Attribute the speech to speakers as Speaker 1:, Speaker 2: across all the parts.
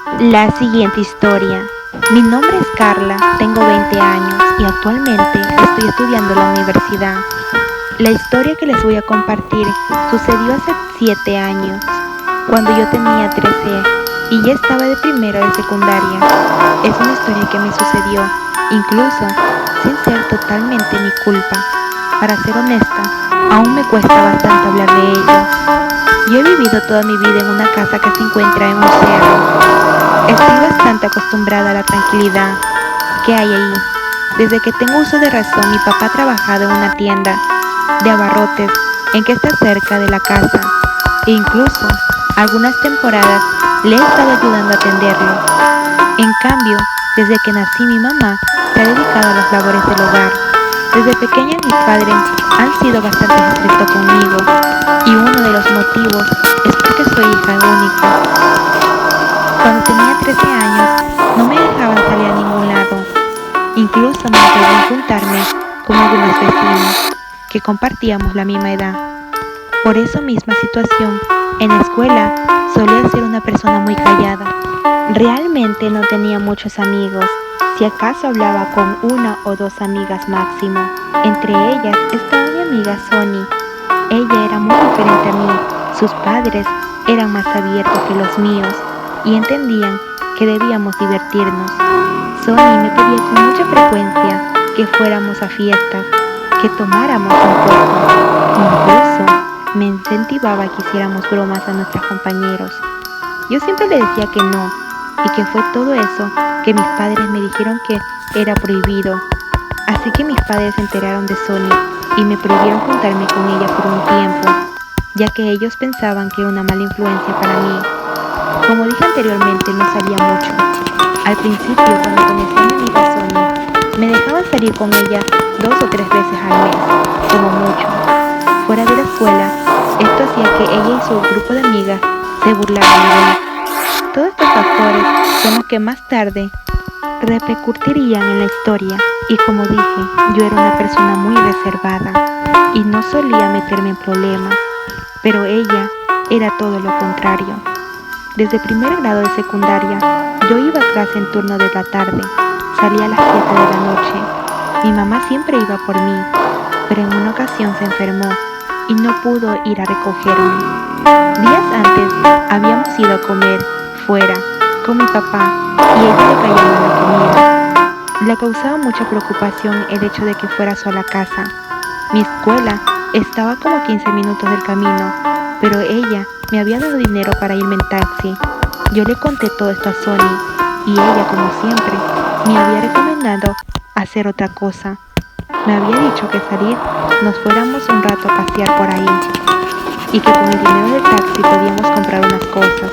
Speaker 1: La siguiente historia. Mi nombre es Carla, tengo 20 años y actualmente estoy estudiando en la universidad. La historia que les voy a compartir sucedió hace 7 años, cuando yo tenía 13 y ya estaba de primero de secundaria. Es una historia que me sucedió, incluso sin ser totalmente mi culpa. Para ser honesta, aún me cuesta bastante hablar de ello. Yo he vivido toda mi vida en una casa que se encuentra en un cerro. Estoy bastante acostumbrada a la tranquilidad que hay ahí. Desde que tengo uso de razón, mi papá ha trabajado en una tienda de abarrotes en que está cerca de la casa e incluso algunas temporadas le he estado ayudando a atenderlo. En cambio, desde que nací mi mamá se ha dedicado a las labores del hogar. Desde pequeña mis padres han sido bastante estrictos conmigo y uno de los motivos es porque soy hija única. Cuando tenía 13 años no me dejaban salir a ningún lado. Incluso me impedían juntarme con algunos vecinos que compartíamos la misma edad. Por esa misma situación, en la escuela solía ser una persona muy callada. Realmente no tenía muchos amigos, si acaso hablaba con una o dos amigas máximo. Entre ellas estaba mi amiga Sony. Ella era muy diferente a mí, sus padres eran más abiertos que los míos y entendían que debíamos divertirnos. Sony me pedía con mucha frecuencia que fuéramos a fiestas, que tomáramos un poco, incluso me incentivaba a que hiciéramos bromas a nuestros compañeros. Yo siempre le decía que no, y que fue todo eso que mis padres me dijeron que era prohibido. Así que mis padres se enteraron de Sony y me prohibieron juntarme con ella por un tiempo, ya que ellos pensaban que era una mala influencia para mí. Como dije anteriormente, no salía mucho. Al principio, cuando conocí a mi amiga Sony, me dejaban salir con ella 2 o 3 veces al mes, como mucho. Fuera de la escuela, esto hacía que ella y su grupo de amigas se burlaran de mí. Todos estos factores son los que más tarde repercutirían en la historia. Y como dije, yo era una persona muy reservada y no solía meterme en problemas, pero ella era todo lo contrario. Desde primer grado de secundaria, yo iba a clase en turno de la tarde, salía a las 7 de la noche. Mi mamá siempre iba por mí, pero en una ocasión se enfermó y no pudo ir a recogerme. Días antes habíamos ido a comer fuera con mi papá y a ella le caía mal la comida. Le causaba mucha preocupación el hecho de que fuera sola a casa. Mi escuela estaba como a 15 minutos del camino, pero ella me había dado dinero para irme en taxi. Yo le conté todo esto a Sony y ella, como siempre, me había recomendado hacer otra cosa. Me había dicho que salir nos fuéramos un rato a pasear por ahí y que con el dinero del taxi podíamos comprar unas cosas.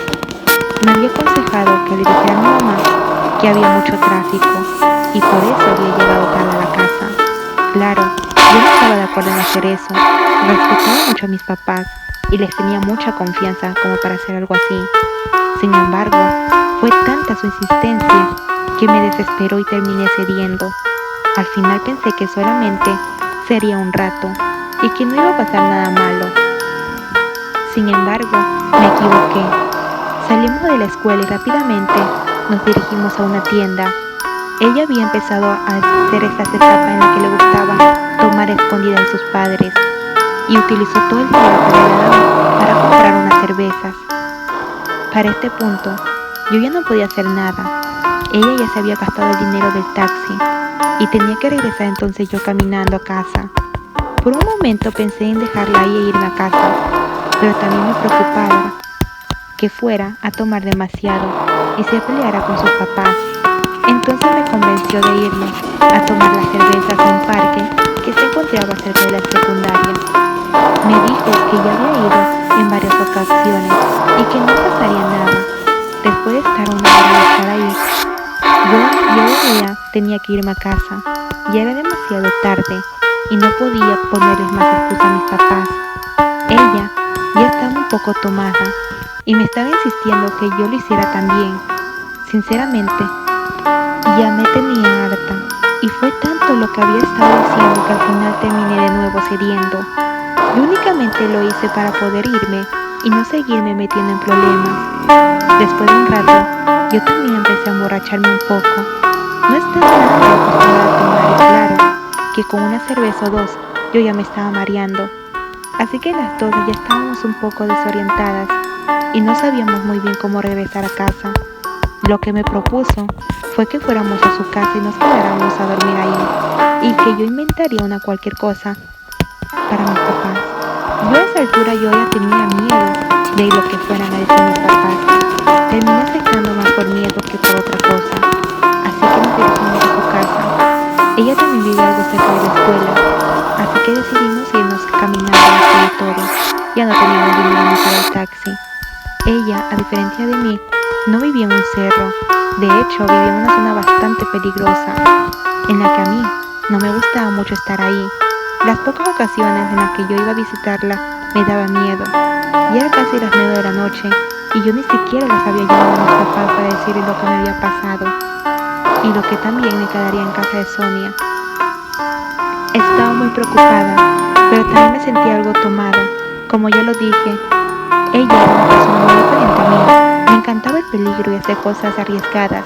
Speaker 1: Me había aconsejado que le dijera a mi mamá que había mucho tráfico y por eso había llegado tarde a la casa. Claro, yo no estaba de acuerdo en hacer eso. Respetaba mucho a mis papás y les tenía mucha confianza como para hacer algo así. Sin embargo, fue tanta su insistencia que me desesperó y terminé cediendo. Al final pensé que solamente sería un rato y que no iba a pasar nada malo. Sin embargo, me equivoqué. Salimos de la escuela y rápidamente nos dirigimos a una tienda. Ella había empezado a hacer esas etapas en las que le gustaba tomar escondidas de sus padres y utilizó todo el dinero que le había dado para comprar unas cervezas. Para este punto, yo ya no podía hacer nada. Ella ya se había gastado el dinero del taxi y tenía que regresar entonces yo caminando a casa. Por un momento pensé en dejarla ahí e irme a casa, pero también me preocupaba que fuera a tomar demasiado y se peleara con sus papás. Entonces me convenció de irnos a tomar las cervezas a un parque que se encontraba cerca de la secundaria. Me dijo que ya había ido en varias ocasiones y que no pasaría nada. Después de estar una hora de estar ahí, yo ya tenía que irme a casa. Ya era demasiado tarde y no podía ponerles más excusa a mis papás. Ella ya estaba un poco tomada y me estaba insistiendo que yo lo hiciera también. Sinceramente, ya me tenía harta y fue tanto lo que había estado diciendo que al final terminé de nuevo cediendo. Yo únicamente lo hice para poder irme y no seguirme metiendo en problemas. Después de un rato, Yo también empecé a emborracharme un poco. No estaba nada acostumbrada a tomar y claro que con una cerveza o dos yo ya me estaba mareando. Así que las dos ya estábamos un poco desorientadas y no sabíamos muy bien cómo regresar a casa. Lo que me propuso fue que fuéramos a su casa y nos quedáramos a dormir ahí y que yo inventaría una cualquier cosa para mis papás. Yo a esa altura yo ya tenía miedo de lo que fueran a decir mis papás. Terminé aceptando más por miedo que por otra cosa. Así que nos dirigimos a su casa. Ella también vivía algo cerca de la escuela, así que decidimos irnos caminando después de todo. Ya no teníamos dinero ni para el taxi. Ella, a diferencia de mí, no vivía en un cerro. De hecho, vivía en una zona bastante peligrosa, en la que a mí no me gustaba mucho estar ahí. Las pocas ocasiones en las que yo iba a visitarla me daba miedo. Ya era casi las 9 de la noche y yo ni siquiera las había llamado a mis papás para decirles lo que me había pasado y lo que también me quedaría en casa de Sonia. Estaba muy preocupada, pero también me sentía algo tomada. Como ya lo dije, ella era una persona muy diferente a mí. Me encantaba el peligro y hacer cosas arriesgadas.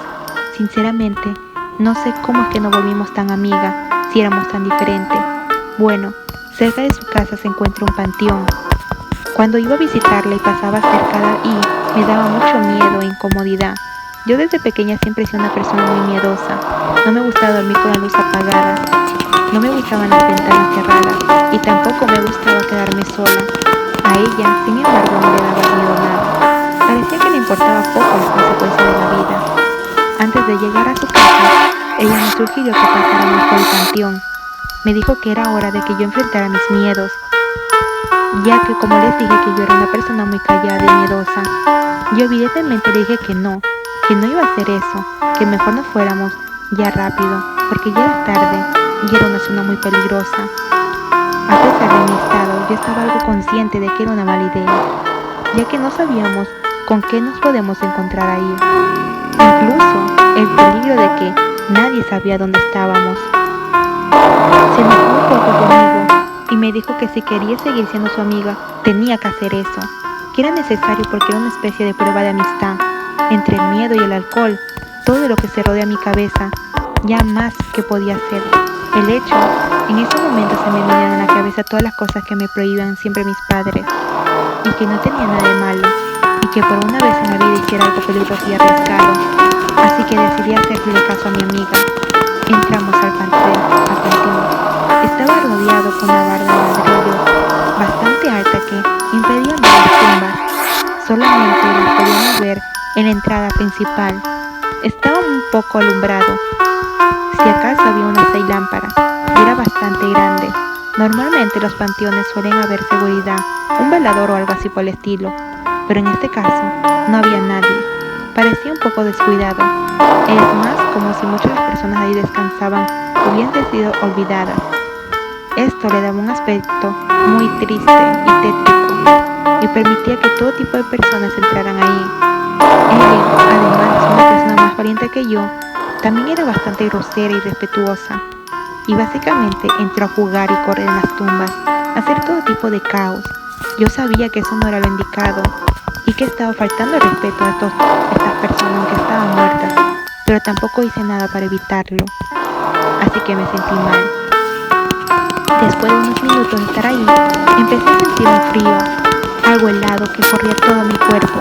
Speaker 1: Sinceramente, no sé cómo es que nos volvimos tan amigas si éramos tan diferentes. Bueno, cerca de su casa se encuentra un panteón. Cuando iba a visitarla y pasaba cerca de ahí, me daba mucho miedo e incomodidad. Yo desde pequeña siempre he sido una persona muy miedosa. No me gustaba dormir con la luz apagada. No me gustaban las ventanas cerradas y tampoco me gustaba quedarme sola. A ella, sin embargo, no le daba miedo nada. Parecía que le importaba poco las consecuencias de la vida. Antes de llegar a su casa, ella me sugirió que pasáramos por el panteón. Me dijo que era hora de que yo enfrentara mis miedos, ya que como les dije que yo era una persona muy callada y miedosa. Yo evidentemente le dije que no iba a hacer eso, que mejor nos fuéramos ya rápido, porque ya era tarde y era una zona muy peligrosa. A pesar de mi estado, yo estaba algo consciente de que era una mala idea, ya que no sabíamos con qué nos podemos encontrar ahí. Incluso el peligro de que nadie sabía dónde estábamos. Se enojó un poco conmigo y me dijo que si quería seguir siendo su amiga, tenía que hacer eso, que era necesario porque era una especie de prueba de amistad. Entre el miedo y el alcohol, todo lo que se rodea mi cabeza, ya más que podía hacer. El hecho, en ese momento se me vinieron a la cabeza todas las cosas que me prohíban siempre mis padres, y que no tenía nada de malo, y que por una vez en la vida hiciera algo peligroso y arriesgado. Así que decidí hacerle caso a mi amiga. Entramos al panteón. Estaba rodeado por una barda de ladrillos bastante alta que impedía ver las tumbas. Solamente las podíamos ver en la entrada principal. Estaba un poco alumbrado. Si acaso había unas 6 lámparas, y era bastante grande. Normalmente los panteones suelen haber seguridad, un velador o algo así por el estilo, pero en este caso no había nadie. Parecía un poco descuidado. Es más, como si muchas personas ahí descansaban hubiesen sido olvidadas. Esto le daba un aspecto muy triste y tétrico y permitía que todo tipo de personas entraran ahí. Ella, además, una persona más valiente que yo, también era bastante grosera y respetuosa, y básicamente entró a jugar y correr en las tumbas, a hacer todo tipo de caos. Yo sabía que eso no era lo indicado y que estaba faltando el respeto a estas personas aunque estaban muertas, pero tampoco hice nada para evitarlo, así que me sentí mal. Después de unos minutos de estar ahí, empecé a sentir un frío, algo helado que corría todo mi cuerpo.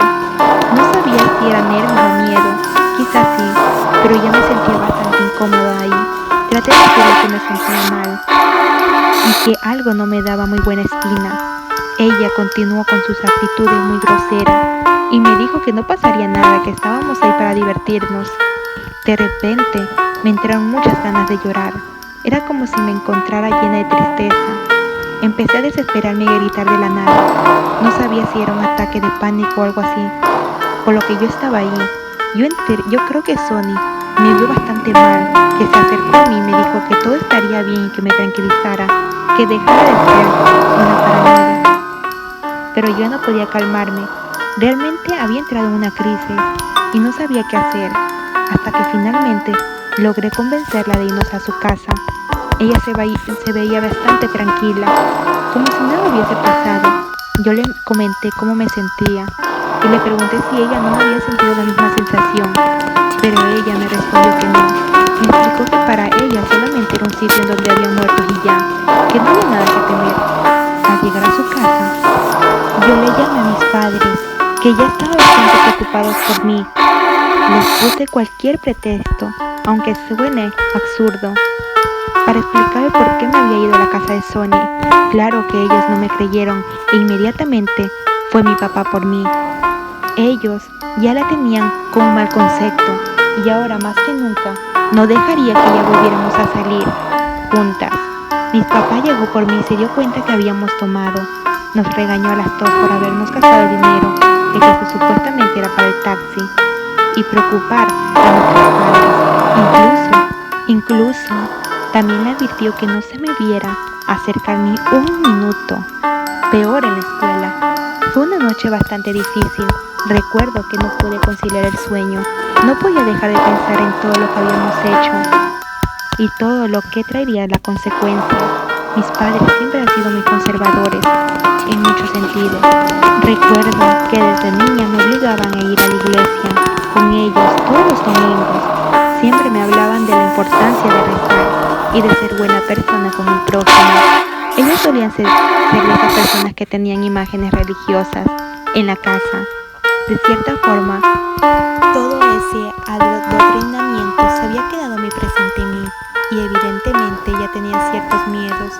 Speaker 1: No sabía si era nervios o miedo, quizás sí, pero ya me sentía bastante incómoda ahí. Traté de decirle que me sentía mal y que algo no me daba muy buena espina. Ella continuó con sus actitudes muy groseras y me dijo que no pasaría nada, que estábamos ahí para divertirnos. De repente me entraron muchas ganas de llorar. Era como si me encontrara llena de tristeza. Empecé a desesperarme y a gritar de la nada. No sabía si era un ataque de pánico o algo así, por lo que yo estaba ahí. Yo creo que Sonny me vio bastante mal, que se acercó a mí y me dijo que todo estaría bien y que me tranquilizara, que dejara de ser una paranoia. Pero yo no podía calmarme. Realmente había entrado en una crisis y no sabía qué hacer, hasta que finalmente logré convencerla de irnos a su casa. Ella se veía bastante tranquila, como si nada hubiese pasado. Yo le comenté cómo me sentía y le pregunté si ella no había sentido la misma sensación, pero ella me respondió que no. Me explicó que para ella solamente era un sitio en donde había muertos y ya, que no había nada que temer. Al llegar a su casa, yo le llamé a mis padres, que ya estaban bastante preocupados por mí. Les puse cualquier pretexto, aunque suene absurdo, para explicarme por qué me había ido a la casa de Sonny. Claro que ellos no me creyeron e inmediatamente fue mi papá por mí. Ellos ya la tenían con un mal concepto y ahora más que nunca no dejaría que ya volviéramos a salir juntas. Mi papá llegó por mí y se dio cuenta que habíamos tomado. Nos regañó a las dos por habernos gastado el dinero, que eso supuestamente era para el taxi, y preocupar a nuestros padres. Incluso también le advirtió que no se me viera acercar ni un minuto. Peor en la escuela. Fue una noche bastante difícil. Recuerdo que no pude conciliar el sueño. No podía dejar de pensar en todo lo que habíamos hecho y todo lo que traería la consecuencia. Mis padres siempre han sido muy conservadores en muchos sentidos. Recuerdo que desde niña me obligaban a ir a la iglesia con ellos todos los domingos. Siempre me hablaban de la importancia de rezar y de ser buena persona con el prójimo. Ellos solían ser de esas personas que tenían imágenes religiosas en la casa. De cierta forma, todo ese adoctrinamiento se había quedado muy presente en mí y evidentemente ya tenía ciertos miedos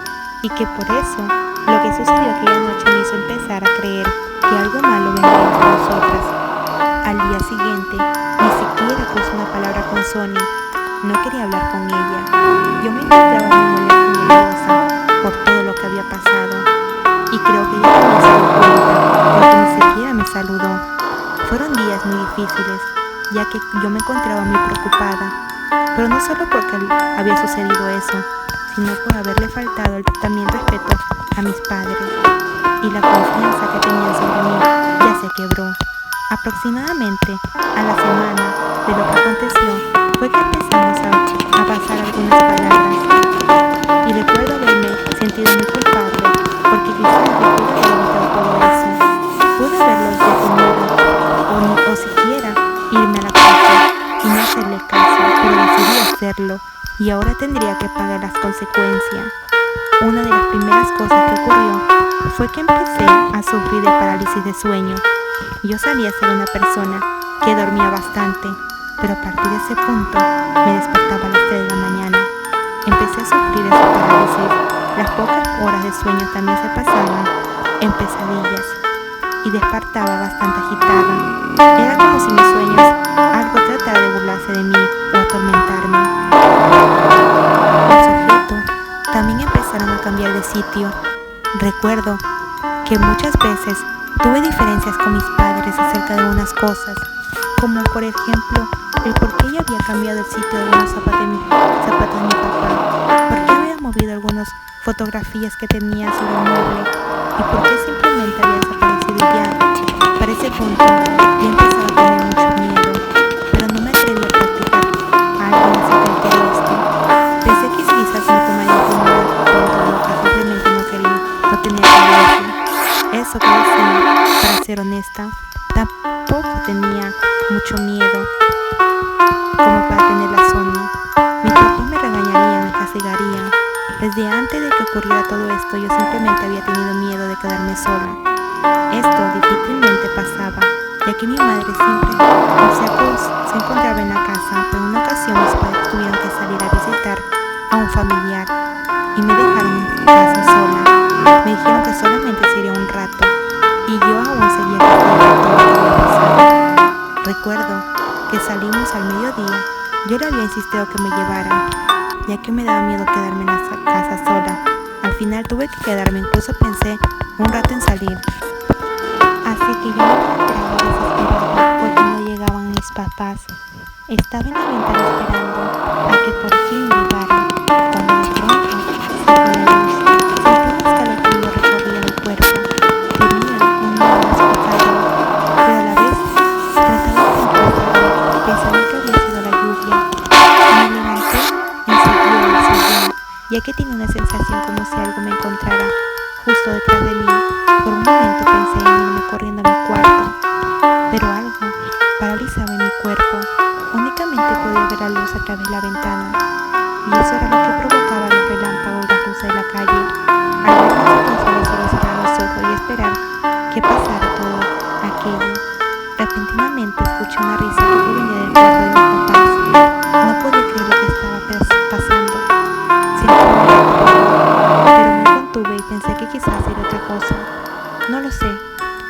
Speaker 1: y que por eso lo que sucedió aquella noche me hizo empezar a creer que algo malo vendría entre nosotras. Al día siguiente, ni siquiera crucé una palabra con Sonny. No quería hablar con ella. Yo me encontraba muy molesta y nerviosa por todo lo que había pasado y creo que ella también se dio cuenta porque ni siquiera me saludó. Fueron días muy difíciles, ya que yo me encontraba muy preocupada, pero no solo porque había sucedido eso, sino por haberle faltado también respeto a mis padres, y la confianza que tenían sobre mí ya se quebró. Aproximadamente a la semana de lo que aconteció fue que empezamos a pasar algunas palabras, y recuerdo haberme sentido muy culpable porque quizás yo pude haber evitado todo eso, pude haberlos detenido o siquiera irme a la casa y no hacerle caso, pero decidí hacerlo y ahora tendría que pagar las consecuencias. Una de las primeras cosas que ocurrió fue que empecé a sufrir de parálisis de sueño. Yo solía ser una persona que dormía bastante, pero a partir de ese punto me despertaba a las 3 de la mañana. Empecé a sufrir esa parálisis. Las pocas horas de sueño también se pasaban en pesadillas y despertaba bastante agitada. Era como si mis sueños algo tratara de burlarse de mí o atormentarme. Los objetos también empezaron a cambiar de sitio. Recuerdo que muchas veces tuve diferencias con mis padres acerca de unas cosas, como por ejemplo el por qué ella había cambiado el sitio de algunos zapatos de mi papá, por qué había movido algunas fotografías que tenía sobre un mueble y por qué simplemente había desaparecido ya. Para ese punto yo empezaba a tener mucho miedo, pero no me atreví a practicar algo acerca de todo esto. Pensé que quizás me tomaría como una tonta loca, simplemente no tenía que eso que decía, para ser honesta, tampoco tenía mucho miedo como para tener la Sonny. Mis papás me regañarían, me castigarían. Desde antes de que ocurriera todo esto, yo simplemente había tenido miedo de quedarme sola. Esto difícilmente pasaba, ya que mi madre siempre se encontraba en la casa, pero en una ocasión mis padres tuvieron que salir a visitar a un familiar y me dejaron en casa sola. Me dijeron que solamente sería un rato y yo aún seguía creyendo todo lo que había pasado. Recuerdo que salimos al mediodía. Yo le había insistido que me llevaran, ya que me daba miedo quedarme en la casa sola. Al final tuve que quedarme, incluso pensé un rato en salir. Así que yo me encontraba desesperada porque no llegaban mis papás. Estaba en la ventana esperando a que por fin llegaran, cuando de pronto se fue la luz. Sentí un escalofrío recorría mi cuerpo. Tenía un miedo despertador, pero a la vez trataba de controlarlo, pensando que había sido la lluvia. Me levanté enseguida del sillón, ya que tenía una sensación como si algo me encontrara justo detrás de mí. Por un momento pensé en irme corriendo a mi cuarto, Únicamente podía ver la luz a través de la ventana, y eso era lo que provocaba los relámpagos y las luces de la calle. Al ver mi situación solo cerrar los ojos y esperar que pasara todo aquello. Repentinamente escuché una risa que provenía del cuarto de mis papás. No podía creer lo que estaba pasando. Sentí miedo, pero me contuve y pensé que quizás era otra cosa. No lo sé,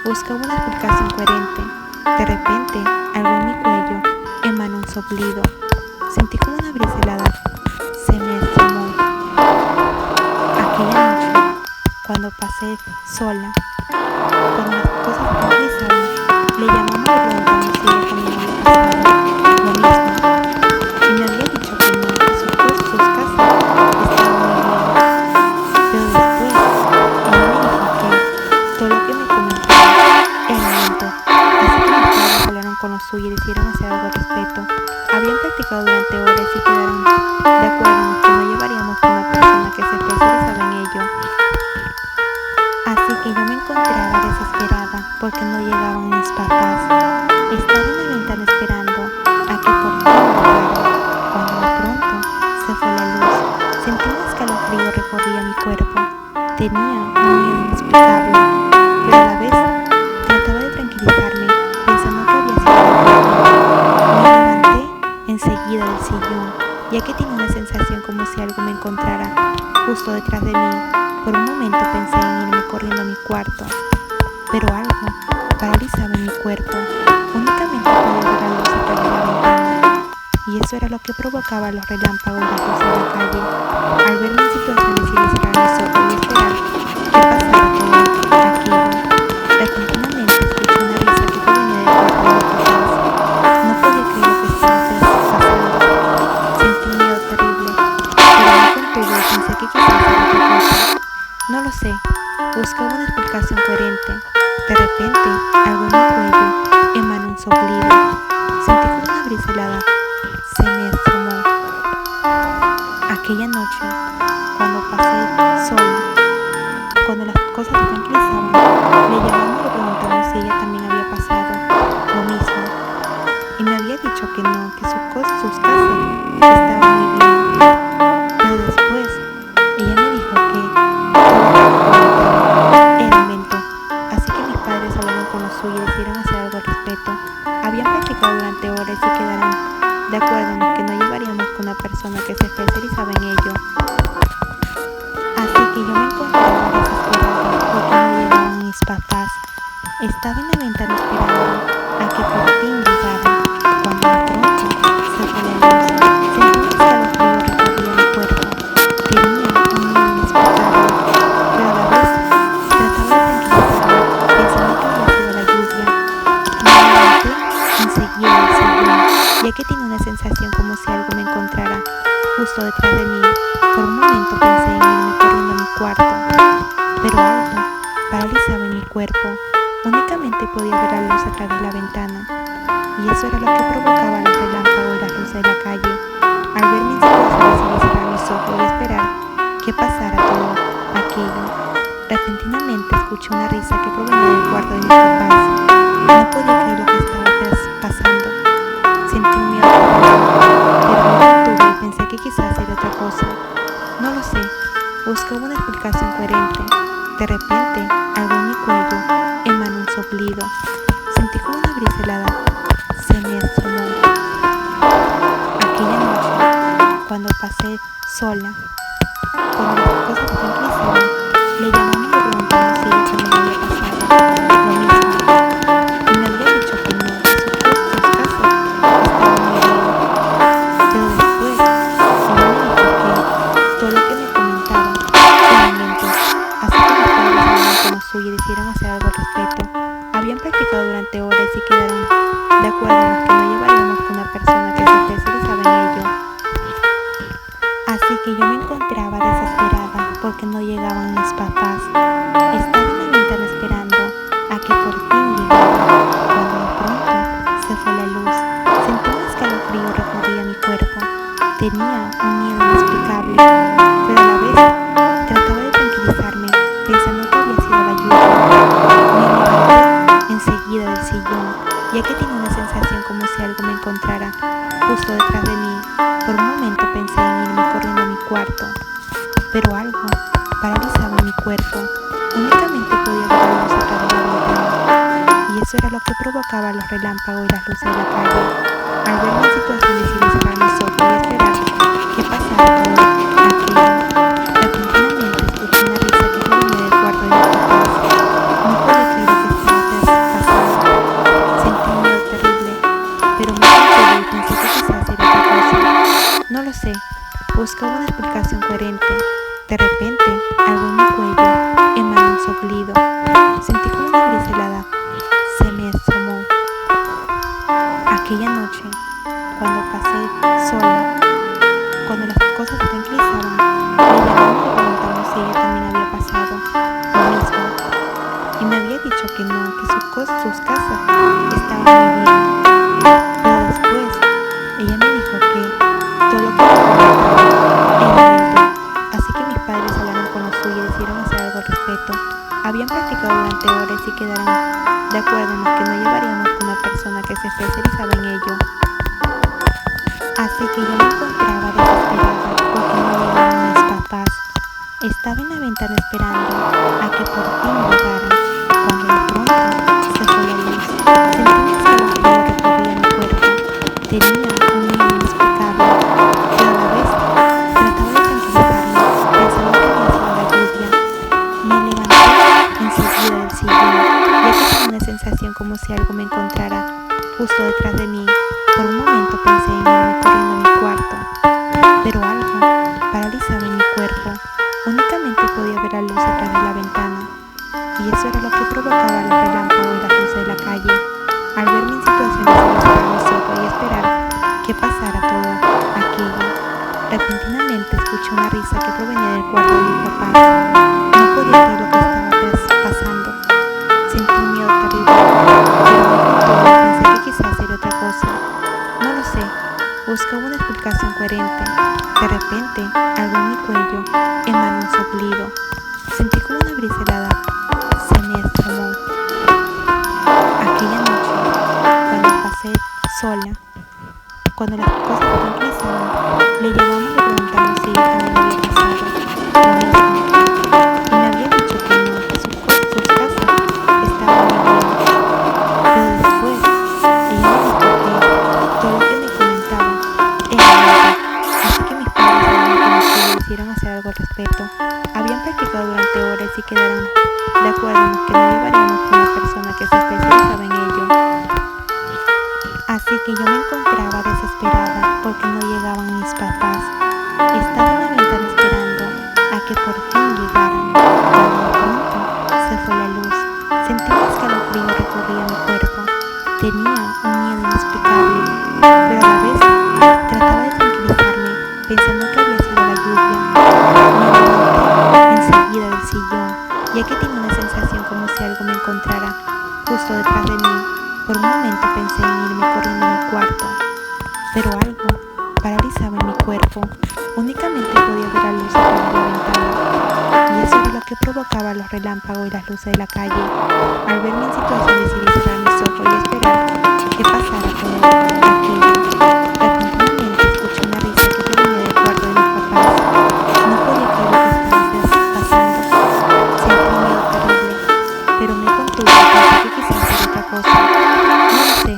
Speaker 1: buscaba una explicación coherente. De repente, algo en mi cuello emanó un soplido. Sentí como una brisa helada se me esfumó. Aquella noche, cuando pasé sola, cuando las cosas se tranquilizaban, le llamamos y le preguntamos si ella también había pasado lo mismo. Y me había dicho que no, que sus casas estaban muy bien. Pero después, ella me dijo que todo lo que me comentaba era lento. Así que mis padres hablaron con los suyos y decidieron hacer algo al respecto. Habían practicado durante horas y quedaron de acuerdo en que no llevaríamos con una persona que se especializaba en ello. Así que yo me encontraba desesperada porque no llegaban mis papás. Estaba en la ventana esperando a que por fin llegaran. Cuando de pronto se fue la luz, sentí un escalofrío recorría mi cuerpo. Tenía un miedo inexplicable, pero a la vez trataba de tranquilizarme pensando que había sido algo. Me levanté enseguida del sillón, ya que tenía una sensación como si algo me encontrara justo detrás de mí. Por un momento pensé en irme corriendo a mi cuarto, pero algo paralizaba en mi cuerpo. Únicamente podía ver la luz a través de la ventana, y eso era lo que provocaba los relámpagos y las luces de la calle. Al ver mi situación decidí cerrar mis ojos y esperar que pasara todo aquello. Repentinamente escuché una risa que provenía del cuarto de mis papás. No podía creer lo que estaba pasando. Sentí un miedo terrible, pero me contuve y pensé que quizás era otra cosa. No lo sé, buscaba una explicación coherente. De repente, algo en mi cuello emanó un soplido. Sentí como una brisa helada se me esfumó. Aquella noche, cuando pasé sola, cuando las cosas se tranquilizaban, le llamamos y le preguntamos si ella también había pasado lo mismo. Y me había dicho que no, que sus casas estaban muy bien. Pero después, ella me dijo que era invento. Así que mis padres hablaron con los suyos y decidieron hacer algo al respecto. Habían practicado durante horas y quedaron de acuerdo en que no llevaríamos con una persona que se especializaba en ello. Así que yo me encontraba desesperada porque no llegaban mis papás. Estaba en la ventana esperando a que por fin llegaran. Cuando de pronto se fue la luz, sentí un escalofrío recorría mi cuerpo. Tenía un miedo inexplicable, pero a la vez trataba de tranquilizarme pensando que había sido la lluvia. Me levanté enseguida del sillón, ya que tenía una sensación como si algo me encontrara justo detrás de mí. Por un momento pensé en irme corriendo a mi cuarto, pero algo paralizaba en mi cuerpo. Únicamente podía ver la luz a través de la ventana, y eso era lo que provocaba los relámpagos y las luces de la calle. Al ver mi situación decidí cerrar mis ojos y esperar que pasara todo aquello. Repentinamente escuché una risa que provenía del cuarto de mis papás. No podía creer lo que estaba pasando. Sentí un miedo terrible, pero me contuve y pensé que quizás era otra cosa. No lo sé, buscaba una explicación coherente. De repente, algo en mi cuello emanó un soplido. Sentí como una brisa helada se me esfumó. Aquella noche, cuando pasé sola, cuando las cosas se tranquilizaban, le llamamos y le preguntamos si ella también había pasado lo mismo. Y me había dicho que no, que sus casas estaban muy bien. Pero después, ella me dijo que todo lo que me comentaba era invento. Así que mis padres hablaron con los suyos y decidieron hacer algo al respecto. Habían practicado durante horas y quedaron de acuerdo en que no llevaríamos con una persona que se especializaba en ello. Así que yo me encontraba desesperada porque no llegaban mis papás. Estaba en la ventana esperando a que por fin llegaran. Cuando de pronto se fue la luz, sentí un escalofrío recorría mi cuerpo. Tenía un miedo inexplicable, pero a la vez trataba de tranquilizarme pensando que había sido la lluvia. Me levanté enseguida del sillón, ya que tenía una sensación como si algo me encontrara justo detrás de mí. Por un momento pensé en irme corriendo a mi cuarto, pero algo paralizaba mi cuerpo. Únicamente podía ver la luz a través de la ventana, y eso era lo que provocaba los relámpagos y las luces de la calle. Al ver mi situación decidí cerrar mis ojos y esperar que pasara todo aquello. Repentinamente escuché una risa que provenía del cuarto de mis papás. No podía creer lo que estaba pasando. Sentí un miedo terrible, pero me contuve y pensé que quizás era otra cosa. No lo sé, buscaba una explicación coherente. De repente, algo en mi cuello emanó un soplido. Sentí como una brisa helada se me asomó. Aquella noche, cuando pasé sola, cuando las cosas se tranquilizaban, me llamaron y me preguntaron si ella también había pasado lo mismo. Y me había dicho que no, que sus casas estaban muy bien. Pero después, ella me dijo que todo lo que me comentaba era verdad. Así que mis padres hablaron con los suyos y decidieron hacer algo al respecto. Habían practicado durante horas y quedaron de acuerdo en que no llevaríamos con una persona que se especializaba en ello. Así que yo me encontraba desesperada porque no llegaban mis papás. Estaba en la ventana esperando a que por fin llegaran, cuando de pronto se fue la luz. Sentí un escalofrío recorría mi cuerpo. Tenía un miedo inexplicable, pero a la vez trataba de tranquilizarme, pensando que había sido la lluvia. Me levanté enseguida del sillón, ya que tenía una sensación como si algo me encontrara justo detrás de mí. Por un momento pensé en irme corriendo a mi cuarto, pero algo paralizaba en mi cuerpo. Únicamente podía ver la luz a través de la ventana, y eso era lo que provocaba los relámpagos y las luces de la calle. Al verme en situación decidí cerrar mis ojos y esperar que pasara todo aquello. Repentinamente escuché una risa que provenía del cuarto de mis papás. No podía creer lo que estaba pasando. Sentí un miedo terrible, pero me contuve y pensé que quizás era otra cosa. No lo sé, buscaba una explicación coherente. De repente, algo en mi cuello emanó un soplido. Sentí como una brisa helada se me asomó. Aquella noche, cuando pasé sola, cuando las cosas se tranquilizaban, le llamamos y le preguntamos si ella también había pasado lo mismo. Y me había dicho que no, que sus casas estaban muy bien. Pero después, ella me dijo que todo lo que me comentaba era verdad. Así que mis padres hablaron con los suyos y decidieron hacer algo al respecto. Habían practicado durante horas y quedaron de acuerdo en que no llevaríamos con una persona que se especializaba en ello. Así que yo me encontraba desesperada porque no llegaban mis papás. Estaba en la ventana esperando a que por fin llegaran. Cuando de pronto se fue la luz. Sentí un escalofrío recorría mi cuerpo. Tenía un miedo inexplicable, pero a la vez trataba de tranquilizarme, pensando que había sido la lluvia. Me levanté enseguida del sillón, ya que tenía una sensación como si algo me encontrara justo detrás de mí. Por un momento pensé en irme corriendo a mi cuarto, pero algo paralizaba en mi cuerpo. Únicamente podía ver la luz a través de la ventana, y eso era lo que provocaba los relámpagos y las luces de la calle. Al verme en situación decidí cerrar mis ojos y esperar que pasara todo aquello. Repentinamente escuché una risa que provenía del cuarto de mis papás. No podía creer lo que estaba pasando. Sentí un miedo terrible, pero me contuve y pensé que quizás era otra cosa. No lo sé,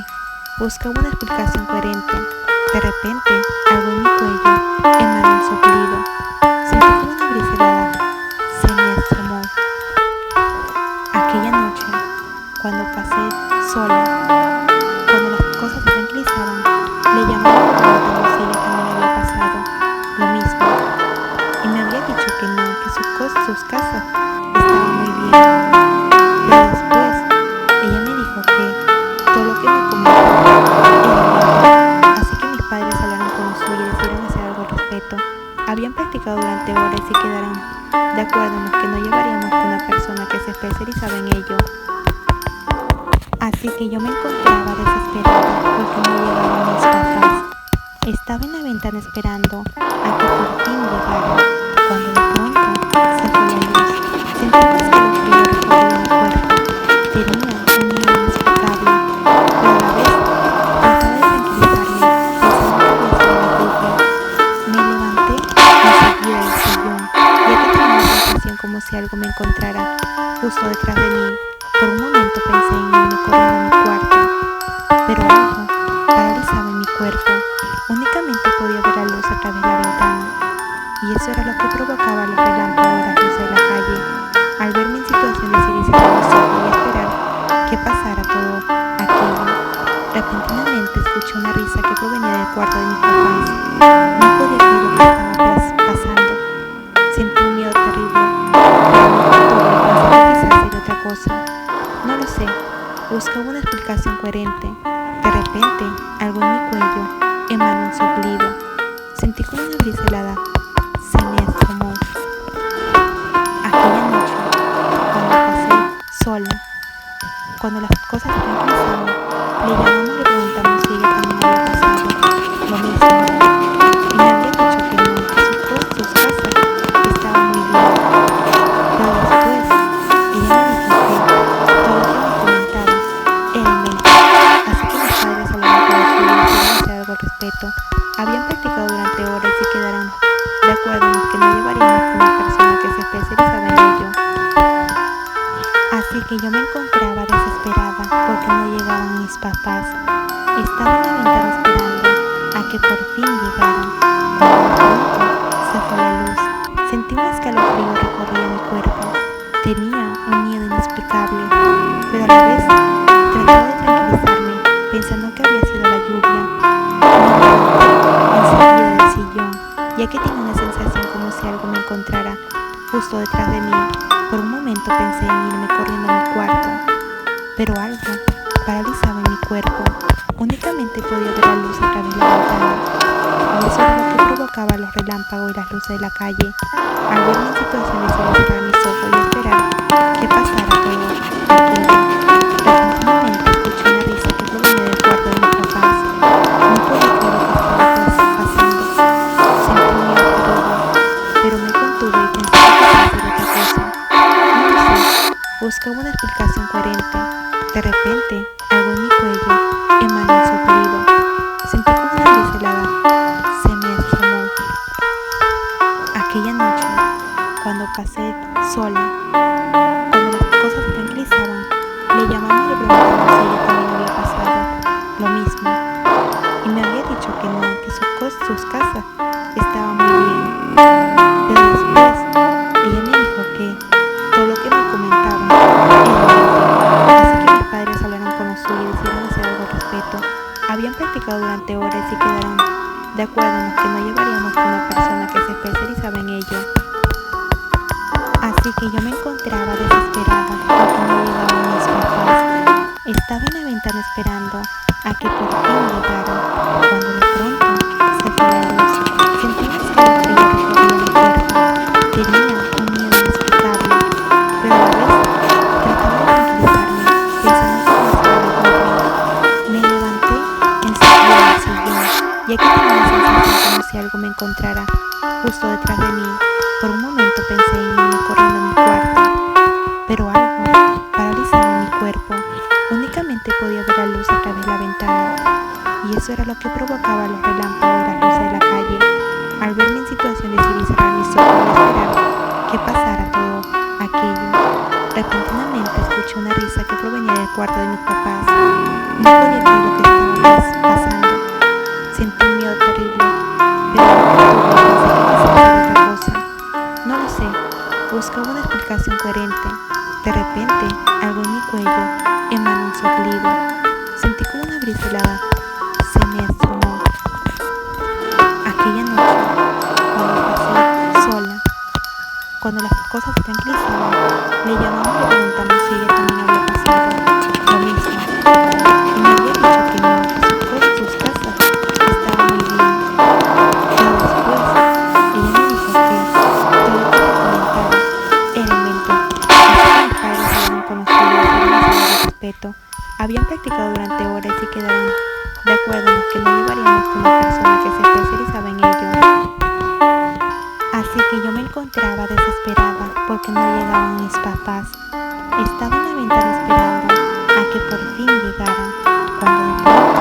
Speaker 1: buscaba una explicación coherente. De repente, algo en mi cuello emanó un soplido. Sentí como una brisa helada se me asomó. Aquella noche, cuando pasé sola, cuando las cosas se tranquilizaban, le llamaba y le preguntaba si ella también había pasado lo mismo. Y me había dicho que no, que sus casas estaban muy bien. Pero después, ella me dijo que todo lo que me comentaba era verdad. Así que mis padres hablaron con los suyos y decidieron hacer algo al respecto. Habían practicado durante horas y quedaron de acuerdo en que no llevaríamos con una persona que se especializaba en ello. Así que yo me encontraba desesperada porque no llegaban mis papás. Estaba en la ventana esperando a que por fin llegaran, cuando de pronto se fue la luz. Sentí un escalofrío recorrer mi cuerpo. Tenía un miedo inexplicable, pero a la vez trataba de tranquilizarme, pensando si algo me encontrara justo detrás de mí. Por un momento pensé en irme corriendo a mi cuarto, pero algo paralizaba en mi cuerpo. Únicamente podía ver la luz a través de la ventana, y eso era lo que provocaba los relámpagos y las luces de la calle. Al verme en situación de decidir cerrar mis ojos y esperar que pasara todo aquello, repentinamente escuché una risa que provenía del cuarto de mis papás. No podía creer lo que estaba pasando. Sentí un miedo terrible, pero me contuve y pensé que quizás era otra cosa. No lo sé, buscaba una explicación coherente. De repente, algo en mi cuello emanó un soplido. Sentí como una brisa helada se me asomó. Aquella noche, cuando pasé sola, cuando las cosas se tranquilizaban, le llamamos y le preguntamos si ella también había pasado lo mismo. Y me había dicho que no, que sus casas estaban muy bien. Pero después, ella me dijo que todo lo que me comentaba era invento. Así que mis padres hablaron con su hijo y decidieron hacer algo al respecto. Habían practicado durante horas y quedaron de acuerdo en que no llevaríamos con una persona que se especializaba en ello. Así que yo me encontraba desesperada porque no llegaban mis papás. Estaba en la ventana esperando a que por fin llegaran. Cuando de pronto se fue la luz. Sentí un escalofrío recorrer mi cuerpo. Tenía un miedo inexplicable, pero a la vez trataba de tranquilizarme pensando que había sido la lluvia. Me levanté enseguida del sillón, ya que tenía una sensación como si algo me encontrara justo detrás de mí. Por un momento pensé en irme corriendo a mi cuarto, pero algo paralizaba en mi cuerpo. Únicamente podía ver la luz a través de la ventana, y eso era lo que provocaba los relámpagos y las luces de la calle. Al verme en situación decidí cerrar mis ojos y esperar que pasara todo aquello. Repentinamente escuché una risa que provenía del cuarto de mis papás. No podía creer lo que estaba pasando. Sentí un miedo terrible, pero me contuve y pensé que quizás era otra cosa. No lo sé, buscaba una explicación coherente. De repente, algo en mi cuello emanó un soplido. Sentí como una brisa helada se me asomó. Aquella noche, cuando pasé sola, cuando las cosas se tranquilizaban, le llamamos y le preguntamos si ella también había pasado lo mismo. Y me había dicho que no, que sus casas estaban muy bien. Pero después, ella me dijo que todo lo que me comentaban era mentira. Así que mis padres hablaron con los suyos y decidieron hacer algo al respecto. Habían practicado durante horas y quedaron de acuerdo en que no llevaríamos con una persona que se especializaba en ello. Así que yo me encontraba desesperada porque no llegaban mis papás. Estaba en la ventana esperando a que por fin llegaran, cuando de pronto se fue la luz. Sentí un escalofrío recorrer mi cuerpo. Tenía un miedo inexplicable, pero a la vez trataba de tranquilizarme pensando que había sido la lluvia. Me levanté enseguida del sillón, ya que tenía la sensación como si algo me encontrara justo detrás de mí. Por un momento pensé en irme corriendo a mi cuarto, pero algo paralizaba en mi cuerpo. Únicamente podía ver la luz a través de la ventana, y eso era lo que provocaba los relámpagos y las luces de la calle. Al verme en situación decidí cerrar mis ojos y esperar que pasara todo aquello. Repentinamente escuché una risa que provenía del cuarto de mis papás. No podía creer lo que estaba pasando. Sentí un miedo terrible, pero me contuve y pensé que quizás era otra cosa. No lo sé, buscaba una explicación coherente. De repente, algo en mi cuello emanó un soplido. Sentí como una brisa helada se me asomó. Aquella noche, cuando pasé sola, cuando las cosas se tranquilizaban, le llamamos y le preguntamos si ella también había pasado lo mismo. Y me había dicho que no, que sus casas estaban muy bien. Pero después, ella me dijo que todo lo que me comentaba era invento. Así que mis padres hablaron con los suyos y decidieron hacer algo al respecto. Habían practicado durante horas y quedaron de acuerdo en que no llevaríamos con una persona que se especializaba en ello. Así que yo me encontraba desesperada porque no llegaban mis papás. Estaba en la ventana esperando a que por fin llegaran, cuando de pronto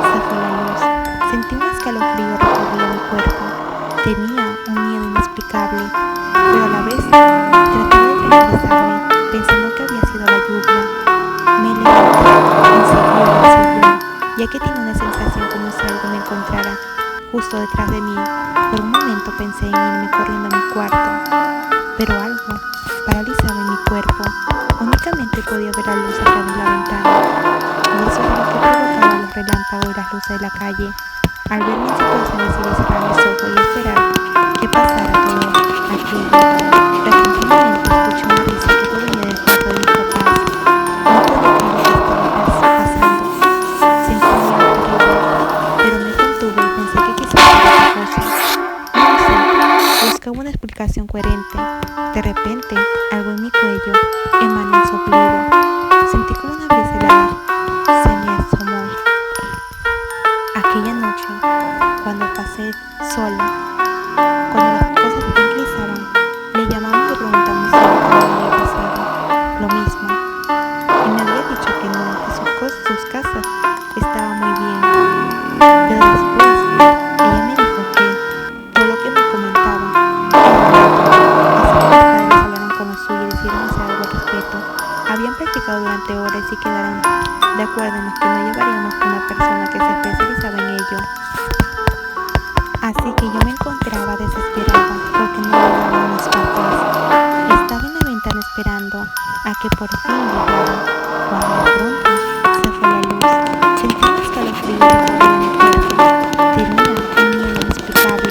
Speaker 1: se fue la luz. Sentí un escalofrío recorrer mi cuerpo. Tenía un miedo inexplicable, pero a la vez trataba de ya que tenía una sensación como si algo me encontrara justo detrás de mí. Por un momento pensé en irme corriendo a mi cuarto, pero algo paralizaba en mi cuerpo. Únicamente podía ver la luz a través de la ventana, y eso era lo que provocaba los relámpagos y las luces de la calle. Al ver mi situación decidí cerrar mis ojos y esperar que pasara todo aquello. Repentinamente escuché una risa que provenía del cuarto de mis papás. No podía creer lo que estaba pasando. Sentí un miedo terrible, pero me contuve y pensé que quizás era otra cosa. No lo sé, buscaba una explicación coherente. De repente, algo en mi cuello emanó un soplido. Sentí como una brisa helada se me asomó. Aquella noche, cuando pasé sola, cuando las cosas se tranquilizaron, le llamamos y le preguntamos si algo me había pasado. Lo mismo. Y me había dicho que no, que sus casas estaban muy bien. Pero después, ella me dijo que todo lo que me comentaba era verdad. Así que mis padres hablaron con los suyos y decidieron hacer algo al respecto. Habían practicado durante horas y quedaron de acuerdo en los que no llevaríamos con una persona que se especializaba en ello. Así que yo me encontraba desesperada porque no llegaban mis papás. Estaba en la ventana esperando a que por fin llegara, cuando de pronto se fue la luz. Sentí un escalofrío recorrer mi cuerpo. Tenía un miedo inexplicable,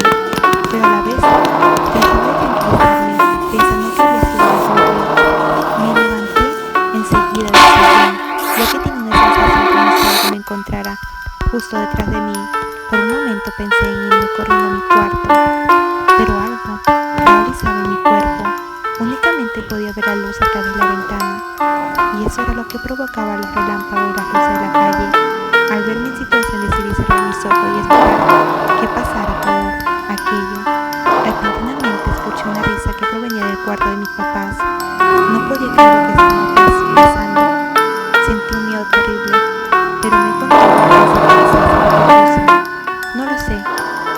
Speaker 1: pero a la vez trataba de tranquilizarme, pensando que había sido la lluvia. Me levanté enseguida del sillón, ya que tenía una sensación como si algo me encontrara justo detrás de mí. Por un momento pensé en irme corriendo a mi cuarto, pero algo paralizaba en mi cuerpo. Únicamente podía ver la luz a través de la ventana, y eso era lo que provocaba los relámpagos y las luces de la calle. Al ver mi situación decidí cerrar mis ojos y esperar que pasara todo aquello. Repentinamente escuché una risa que provenía del cuarto de mis papás. No podía creer lo que estaba pasando. Sentí un miedo terrible, pero me contuve y pensé que quizás era otra cosa. No lo sé,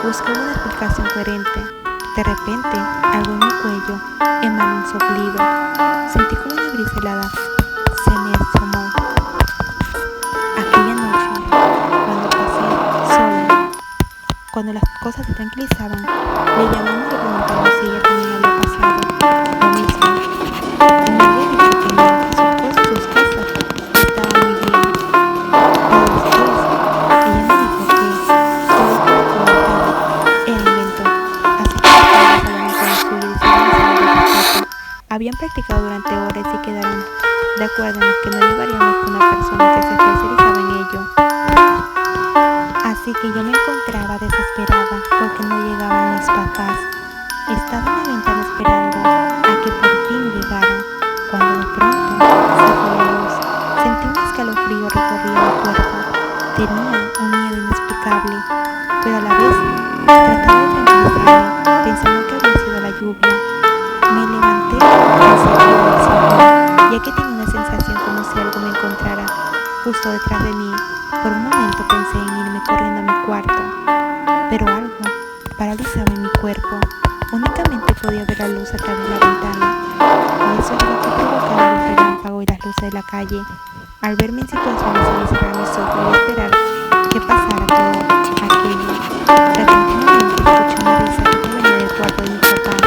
Speaker 1: buscaba una explicación coherente. De repente, algo en mi cuello emanó un soplido. Sentí como una brisa helada se me asomó. Aquella noche, cuando pasé sola, cuando las cosas se tranquilizaban, le llamamos y le preguntamos si ella también había pasado lo mismo. Y me había dicho que no, que sus casas estaban muy bien. Pero después, ella me dijo que todo lo que me comentaba era invento. Así que mis padres hablaron con los suyos y decidieron hacer algo al respecto. Habían practicado durante horas y quedaron de acuerdo en los que no llevaríamos con una persona que se especializaba en ello. Así que yo me encontraba desesperada porque no llegaban mis papás. Estaba en la ventana esperando a que por fin llegaran, cuando de pronto se fue la luz. Sentí un escalofrío recorrer mi cuerpo. Tenía un miedo inexplicable, pero a la vez trataba de tranquilizarme, pensando que había sido la lluvia. Me levanté enseguida del sillón, ya que tenía una sensación como si algo me encontrara justo detrás de mí. Por un momento pensé en irme corriendo a mi cuarto, pero algo paralizaba en mi cuerpo. Únicamente podía ver la luz a través de la ventana, y eso era lo que provocaba los relámpagos y las luces de la calle. Al verme en situación decidí cerrar mis ojos y esperar que pasara todo aquello. Repentinamente escuché una risa que provenía del cuarto de mis papás.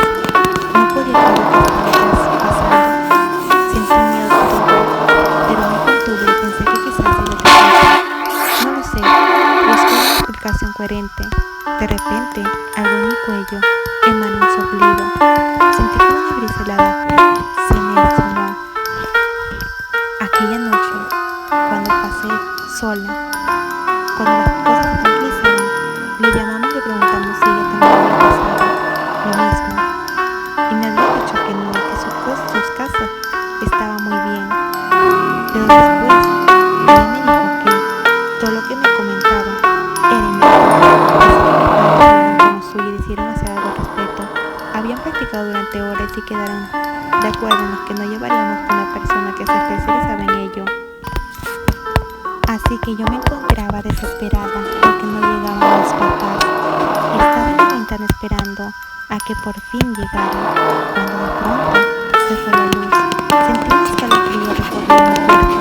Speaker 1: No podía creer lo que estaba pasando. Sentí un miedo terrible, pero me contuve y pensé que quizás era otra cosa. No lo sé, busqué una explicación coherente. De repente, algo en mi cuello emanó un soplido. Sentí como una brisa helada se me asomó. Aquella noche, cuando pasé sola, cuando las cosas se tranquilizaron, le llamamos y le preguntamos si ella también había pasado lo mismo. Y me había dicho que no, que sus casas estaban muy bien. Pero después, ella me dijo que todo lo que me comentaba era invento. Así que mis padres hablaron con los suyos y decidieron hacer algo al respecto. Habían practicado durante horas y quedaron de acuerdo en los que no llevaríamos con una persona que se especializaba en ello. Así que yo me encontraba desesperada porque no llegaban mis papás. Estaba en la ventana esperando a que por fin llegara, cuando de pronto se fue la luz. Sentí un escalofrío recorrer mi cuerpo.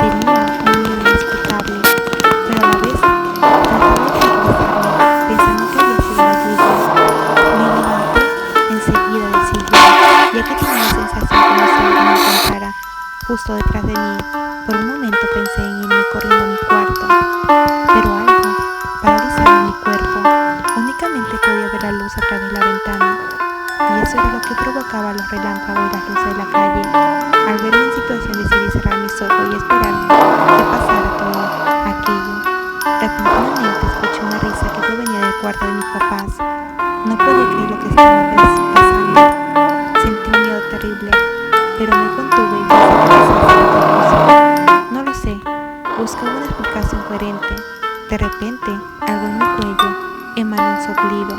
Speaker 1: Tenía un miedo inexplicable, pero a la vez justo detrás de mí. Por un momento pensé en irme corriendo a mi cuarto, pero algo paralizaba mi cuerpo. Únicamente podía ver la luz a través de la ventana, y eso era lo que provocaba los relámpagos y las luces de la calle. Al verme en situación decidí cerrar mis ojos y esperar que pasara todo aquello. Repentinamente escuché una risa que provenía del cuarto de mis papás. No podía creer lo que estaba pasando. Sentí un miedo terrible, pero me contuve y pensé que quizás era otra cosa. No lo sé, buscaba una explicación coherente. De repente, algo en mi cuello emanó un soplido.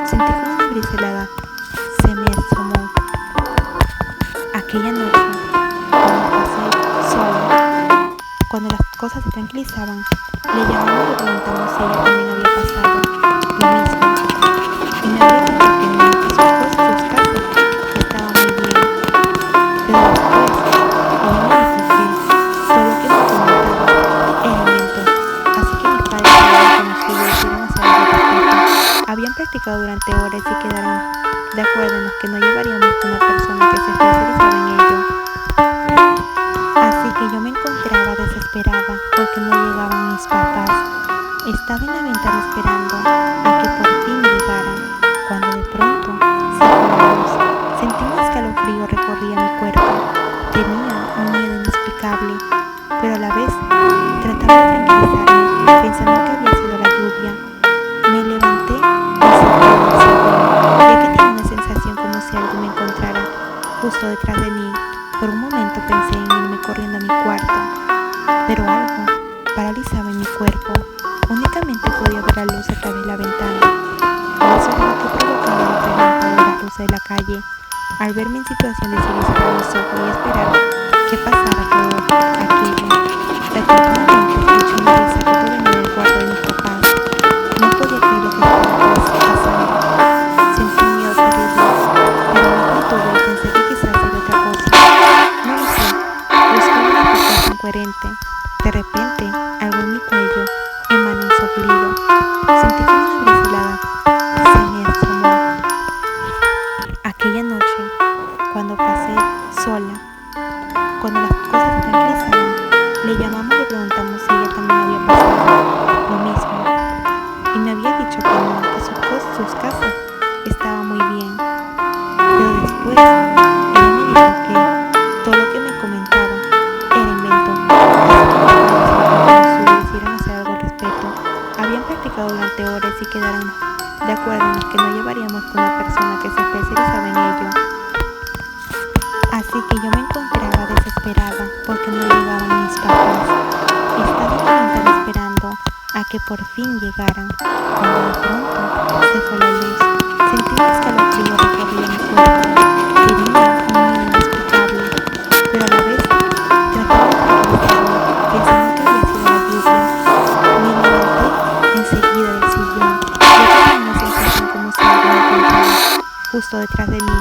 Speaker 1: Sentí como una brisa helada se me asomó. Aquella noche, cuando pasé sola, cuando las cosas se tranquilizaban, le llamamos y le preguntamos si ella también había pasado lo mismo. Y me había dicho que no, que sus cosas, sus casas estaban muy bien. Pero después, ella me dijo que todo lo que me comentaba era invento. Así que mis padres hablaron con los suyos y hicieron hacer algo al respecto. Habían practicado durante horas y quedaron de acuerdo en los que no llevaríamos con una persona que se especializaba en ello. Así que yo me encontraba desesperada porque no llegaban mis papás. Estaba en la ventana esperando a que por fin llegaran, cuando de pronto se fue la luz. Sentí un escalofrío recorría mi cuerpo. Tenía un miedo inexplicable, pero a la vez trataba de tranquilizarme, pensando que había sido la lluvia. Me levanté y salí del sillón, ya que tenía una sensación como si algo me encontrara justo detrás de mí. Por un momento pensé en irme corriendo a mi cuarto, pero algo paralizaba en mi cuerpo. Únicamente podía ver la luz a través de la ventana, y eso era lo que provocaba los relámpagos y las luces de la calle. Al verme en situación decidí cerrar mis ojos y esperar que pasara todo aquello. Repentinamente escuché una risa que provenía del cuarto de mis papás. No podía creer lo que estaba pasando. Sentí un miedo terrible, pero me contuve y pensé que quizás era otra cosa. No lo sé, buscaba una explicación coherente. De repente, algo en mi cuello emanó un soplido. Sentí como una brisa helada se me asomó. Aquella noche, cuando pasé sola, cuando las cosas se tranquilizaban, le llamamos y le preguntamos si ella también había pasado lo mismo. Y me había dicho que no, que sus casas estaban muy bien. Pero después, ella me dijo que todo lo que me comentaba era invento. Así que mis padres hablaron con los suyos y decidieron hacer algo al respecto. Habían practicado durante horas y quedaron de acuerdo en los que no llevaríamos con una persona que se especializaba en ello. Así que yo me encontraba desesperada porque no llegaban mis papás. Estaba en la ventana esperando a que por fin llegaran, cuando de pronto se fue la luz. Sentí un escalofrío recorría mi cuerpo. Tenía un miedo inexplicable, pero a la vez trataba de tranquilizarme, pensando que había sido la lluvia. Me levanté enseguida del sillón, ya que tenía una sensación como si algo me encontrara justo detrás de mí.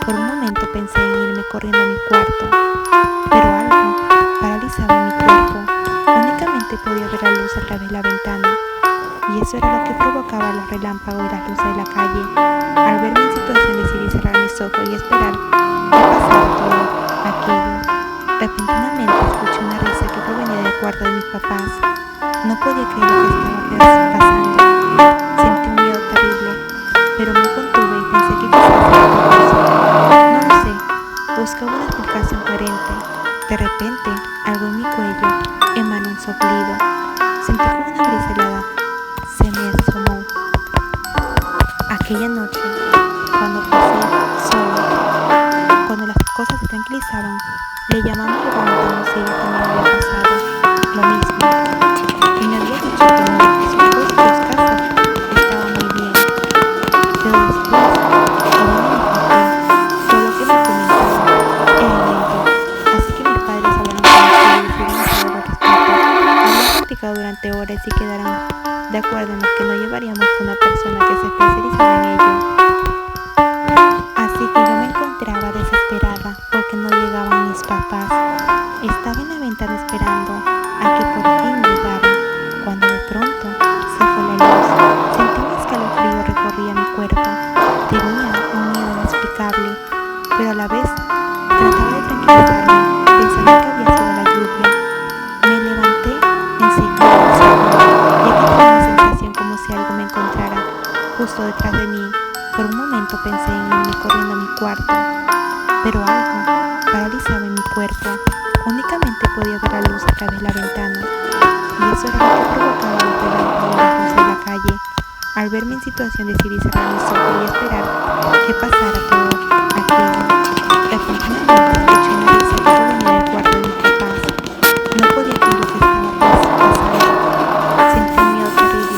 Speaker 1: Por un momento pensé en irme corriendo a mi cuarto, pero algo paralizaba mi cuerpo. Únicamente podía ver la luz a través de la ventana, y eso era lo que provocaba los relámpagos y las luces de la calle. Al verme en situación decidí cerrar mis ojos y esperar que pasara todo aquello. Repentinamente escuché una risa que provenía del cuarto de mis papás. No podía creer lo que estaba pasando. Sentí un miedo terrible, pero me contuve y pensé que quizás era otra cosa. No lo sé, buscaba una explicación coherente. De repente, algo en mi cuello emanó un soplido. Sentí como una brisa helada se me asomó. Aquella noche, cuando pasé sola, cuando las cosas se tranquilizaban, le llamamos y le preguntamos si ella también había pasado lo mismo. Y me había dicho que no, que sus casas estaban muy bien. Pero después, ella me dijo que todo lo que me comentaba era invento. Así que mis padres hablaron con los suyos y decidieron hacer algo al respecto. Habían practicado durante horas y quedaron de acuerdo en los que no llevaríamos con una persona que se especializaba en ello. Así que yo me encontraba desesperada porque no llegaban mis papás. Estaba en la ventana esperando a que por fin llegaran, cuando de pronto se fue la luz. Sentí un escalofrío recorría mi cuerpo. Tenía un miedo inexplicable, pero a la vez trataba de tranquilizarme, pensando que justo detrás de mí. Por un momento pensé en irme corriendo a mi cuarto, pero algo paralizaba en mi cuerpo. Únicamente podía ver la luz a través de la ventana, y eso era lo que provocaba los relámpagos y las luces de la calle. Al verme en situación decidí cerrar mis ojos y esperar que pasara todo aquello. Repentinamente escuché una risa que provenía del cuarto de mis papás. No podía creer lo que estaba pasando. Sentí un miedo terrible,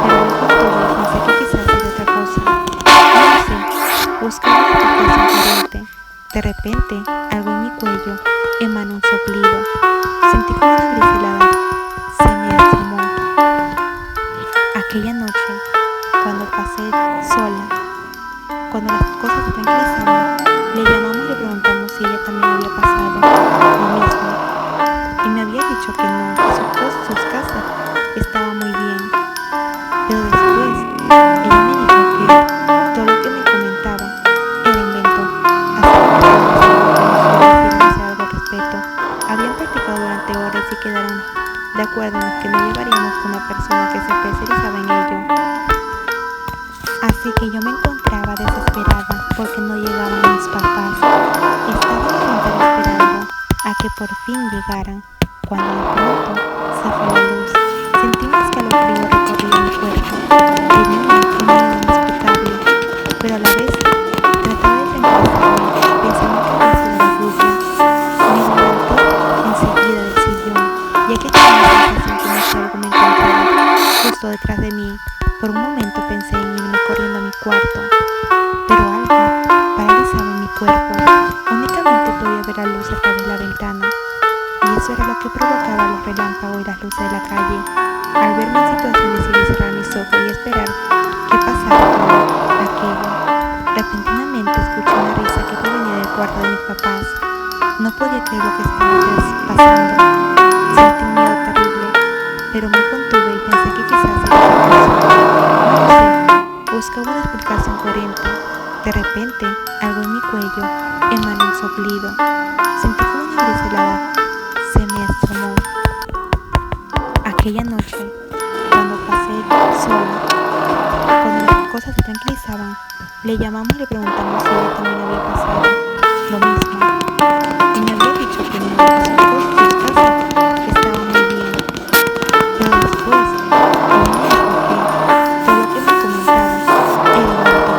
Speaker 1: pero me contuve y pensé que quizás era otra cosa. No sé, buscaba una explicación coherente. De repente, algo en mi cuello emanó un soplido. Sentí como una brisa helada se me asomó. Aquella noche, cuando pasé sola, cuando las cosas se tranquilizaban, le llamamos y le preguntamos si ella también había pasado lo mismo. Y me había dicho que no, que sus casas estaban muy bien. Pero después, ella me dijo que todo lo que me comentaba era invento. Así que me decirme algo al respecto. Habían practicado durante horas y quedaron de acuerdo en que no llevaríamos con una persona que se especializaba en ello. Así que yo me encontraba desesperada porque no llegaban mis papás. Estaba en la ventana esperando a que por fin llegaran, cuando de pronto se fue la luz. Sentí un escalofrío recorrer mi cuerpo. Tenía un miedo inexplicable, pero a la vez trataba de tranquilizarme, pensando que había sido la lluvia. Me levanté enseguida del sillón, ya que tenía la sensación como si algo me encontrara justo detrás de mí. Por un momento pensé en irme corriendo a mi cuarto, pero algo paralizaba en mi cuerpo. Únicamente podía ver la luz a través de la ventana, y eso era lo que provocaba los relámpagos y las luces de la calle. Al verme en situación decidí cerrar mis ojos y esperar que pasara todo aquello. Repentinamente escuché una risa que provenía del cuarto de mis papás. No podía creer lo que estaba pasando. Sentí un miedo terrible, pero me contuve y pensé que quizás era otra cosa. No sé, buscaba una explicación coherente. De repente, algo en mi cuello emanó un soplido. Sentí como una brisa helada se me asomó. Aquella noche, cuando pasé sola, cuando las cosas se tranquilizaban, le llamamos y le preguntamos si ella también había pasado lo mismo. Y me había dicho que no, que sus casas estaban muy bien. Pero después, ella me dijo que todo lo que me comentaba era invento.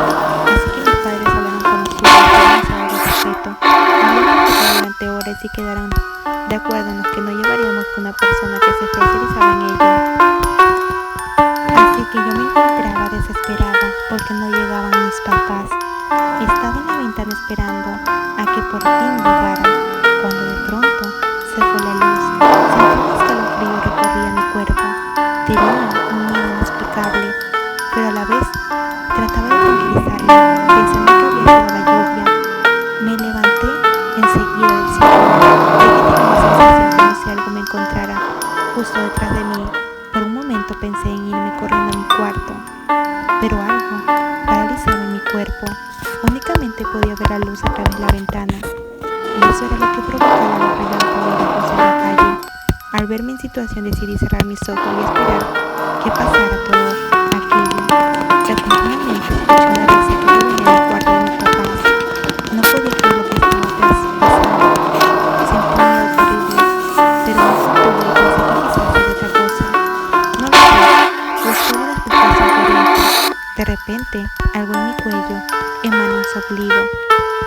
Speaker 1: Así que mis padres hablaron con los suyos y pensaron al respecto. Habían platicado durante horas y quedaron de acuerdo en los que no llevaríamos con una persona que se especializaba en ello. Así que yo me encontraba desesperada porque no llegaban mis papás. Estaba en la ventana esperando a que por fin llegaran, cuando de pronto se fue la luz. Sentí un escalofrío recorría mi cuerpo. Tenía un miedo inexplicable, pero a la vez trataba de tranquilizarme, pensando que había sido la lluvia. Me levanté enseguida del sillón, ya que tenía la sensación como si algo me encontrara justo detrás de mí. Por un momento pensé en irme corriendo a mi cuarto, pero algo paralizaba en mi cuerpo. Únicamente podía ver la luz a través de la ventana, y eso era lo que provocaba los relámpagos y las luces de la calle. Al verme en situación decidí cerrar mis ojos y esperar que pasara todo aquello. Repentinamente escuché una risa que provenía del cuarto de mis papás. No podía creer lo que estaba pasando. Sentí un miedo terrible, pero me contuve y pensé que quizás era otra cosa. No lo sé, buscaba una explicación coherente. De repente, algo en mi cuello emanó un soplido.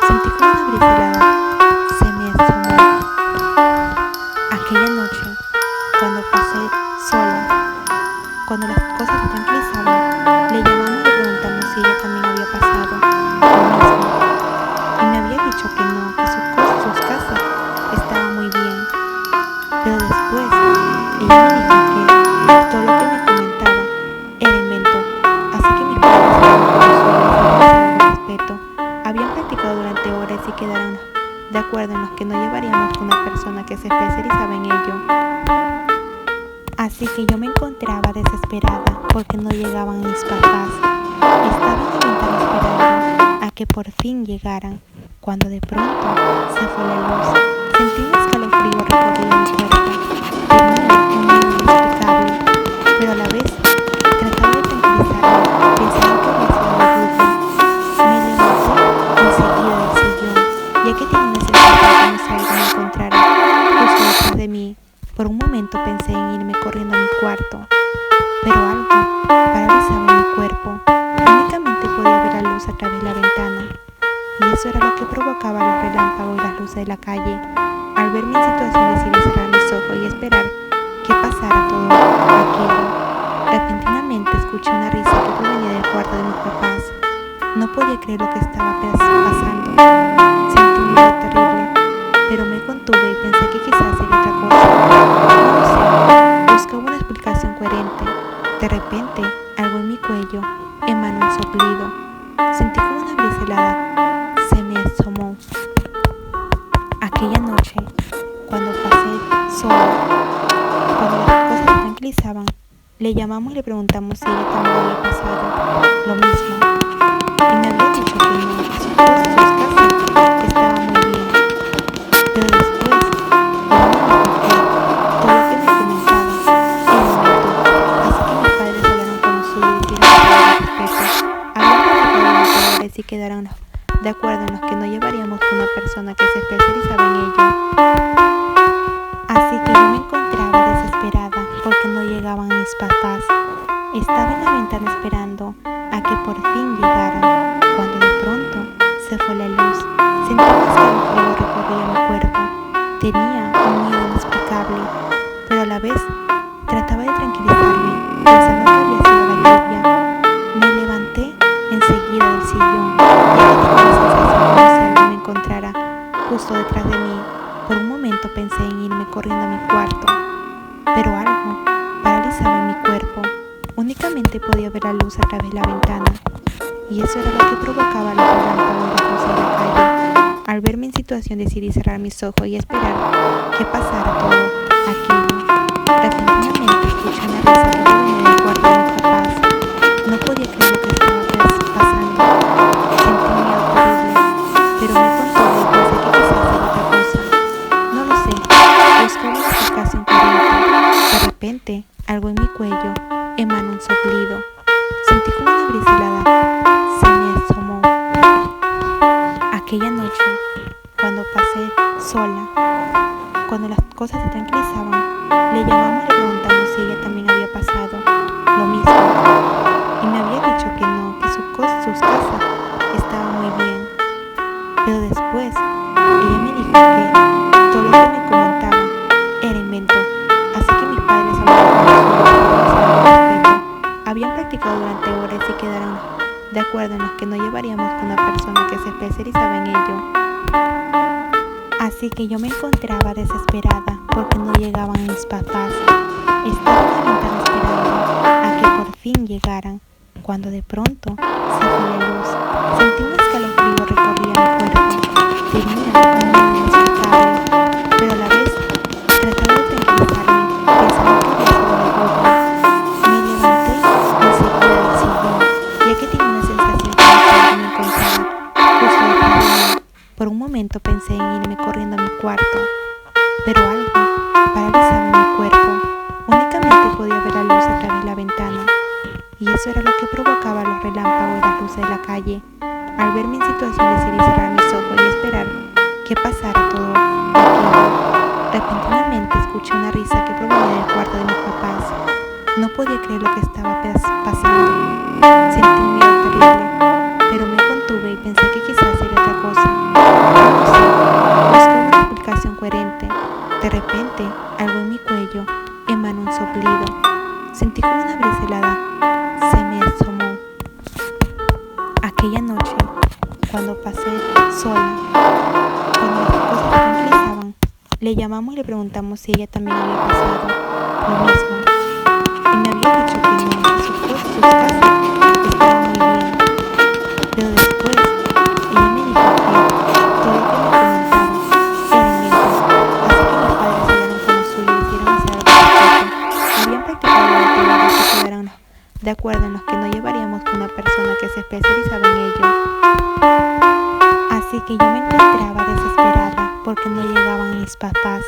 Speaker 1: Sentí como una brisa helada se me asomó. Aquella noche, cuando pasé sola, cuando las cosas se tranquilizaban, le llamamos y le preguntamos si ella también había pasado lo mismo. Y me había dicho que no, que sus casas estaban muy bien. Pero después, ella me dijo que todo lo que me comentaba era invento. Así que mis padres hablaron con los suyos y pensaron al respecto. Habían practicado durante horas y quedaron de acuerdo en los que no llevaríamos con una persona que se especializaba en ello. Así que yo me encontraba desesperada porque no llegaban mis papás. Estaba en la ventana esperando a que por fin llegaran, cuando de pronto se fue la luz. Sentí un escalofrío recorrer mi cuerpo. Tenía un miedo inexplicable, pero a la vez trataba de tranquilizarme, pensando eso era lo que provocaba los relámpagos y las luces de la calle. Al verme en situación decidí cerrar mis ojos y esperar que pasara todo aquello. Repentinamente escuché una risa que provenía del cuarto de mis papás. No podía creer lo que estaba pasando. Sentí un miedo terrible, pero me contuve y pensé que quizás sería otra cosa. No lo sé, buscaba una explicación coherente. De repente, algo en mi cuello emanó un soplido. Sentí como una brisa helada se me asomó. Aquella noche, cuando pasé sola, cuando las cosas se tranquilizaban, le llamamos y le preguntamos si ella también había pasado lo mismo. Y me había dicho que no, que sus cosas, sus casas estaban muy bien. Pero después, ella me dijo que todo lo que me comentaba era un mito. Así que mis padres hablaron con los suyos y hicieron un respeto. Hablaron de colores y quedaron de acuerdo en los que no llevaríamos con una persona que se especializaba en ello. Así que yo me encontraba desesperada porque no llegaban mis papás. Estaba en la ventana esperando a que por fin llegaran, cuando de pronto se fue la luz. Sentí un escalofrío recorría mi cuerpo. Tenía un miedo inexplicable, pero a la vez trataba de tranquilizarme, pensando que había sido la lluvia. Me levanté enseguida del sillón, ya que tenía la sensación como si alguien me encontrara justo detrás de mí. Por un momento pensé en irme corriendo a mi cuarto, pero algo paralizaba en mi cuerpo. Únicamente podía ver la luz a través de la ventana, y eso era lo que provocaba los relámpagos y las luces de la calle. Al verme en situación decidí cerrar mis ojos y esperar que pasara todo aquello. Repentinamente escuché una risa que provenía del cuarto de mis papás. No podía creer lo que estaba pasando. Sentí un miedo terrible, pero me contuve y pensé que quizás era otra cosa. No lo sé, buscaba una explicación coherente. De repente, algo en mi cuello emanó un soplido. Sentí como una brisa helada se me asomó. Aquella noche, cuando pasé sola, cuando las cosas se tranquilizaban, le llamamos y le preguntamos si ella también había pasado lo mismo. Y me había dicho que no, que sus casas estaban muy bien. Pero después, ella me dijo que todo lo que me comentaba era invento. Así que mis padres hablaron con nosotros al respecto. Habían practicado durante horas y quedaron de acuerdo en los que no llevaríamos con una persona que se especializaba en ello. Así que yo me encontraba desesperada porque no llegaban mis papás. Estaba en la ventana esperando a que por fin llegaran, cuando de pronto se fue la luz. Sentí un escalofrío recorría mi cuerpo. Tenía un miedo inexplicable, pero a la vez trataba de tranquilizarme, pensando que había sido la lluvia. Me levanté enseguida del sillón, ya que tenía una sensación como si alguien me encontrara justo detrás de mí. Por un momento pensé en irme corriendo a mi cuarto, pero algo paralizaba en mi cuerpo. Únicamente podía ver la luz a través de la ventana, y eso era lo que provocaba los relámpagos y las luces de la calle. Al verme en situación decidí cerrar mis ojos y esperar que pasara todo aquello. Repentinamente escuché una risa que provenía del cuarto de mis papás. No podía creer lo que estaba pasando. Sentí un miedo terrible, pero me contuve y pensé que quizás sería otra cosa. No lo sé, buscaba una explicación coherente. De repente, algo en mi cuello emanó un soplido. Sentí como una brisa helada se me asomó. Aquella noche, cuando pasé sola, cuando las cosas se tranquilizaban, le llamamos y le preguntamos si ella también había pasado lo mismo. Y me había dicho que no, que sus casas estaban muy bien. Pero después, ella me dijo que todo lo que me comentaba era invento. Así que mis padres hablaron con los suyos y hicieron hacer algo al respecto. Habían practicado durante horas y quedaron de acuerdo en los que no llevaríamos con una persona que se especializaba en ello. Así que yo me encontraba desesperada porque no llegaban mis papás.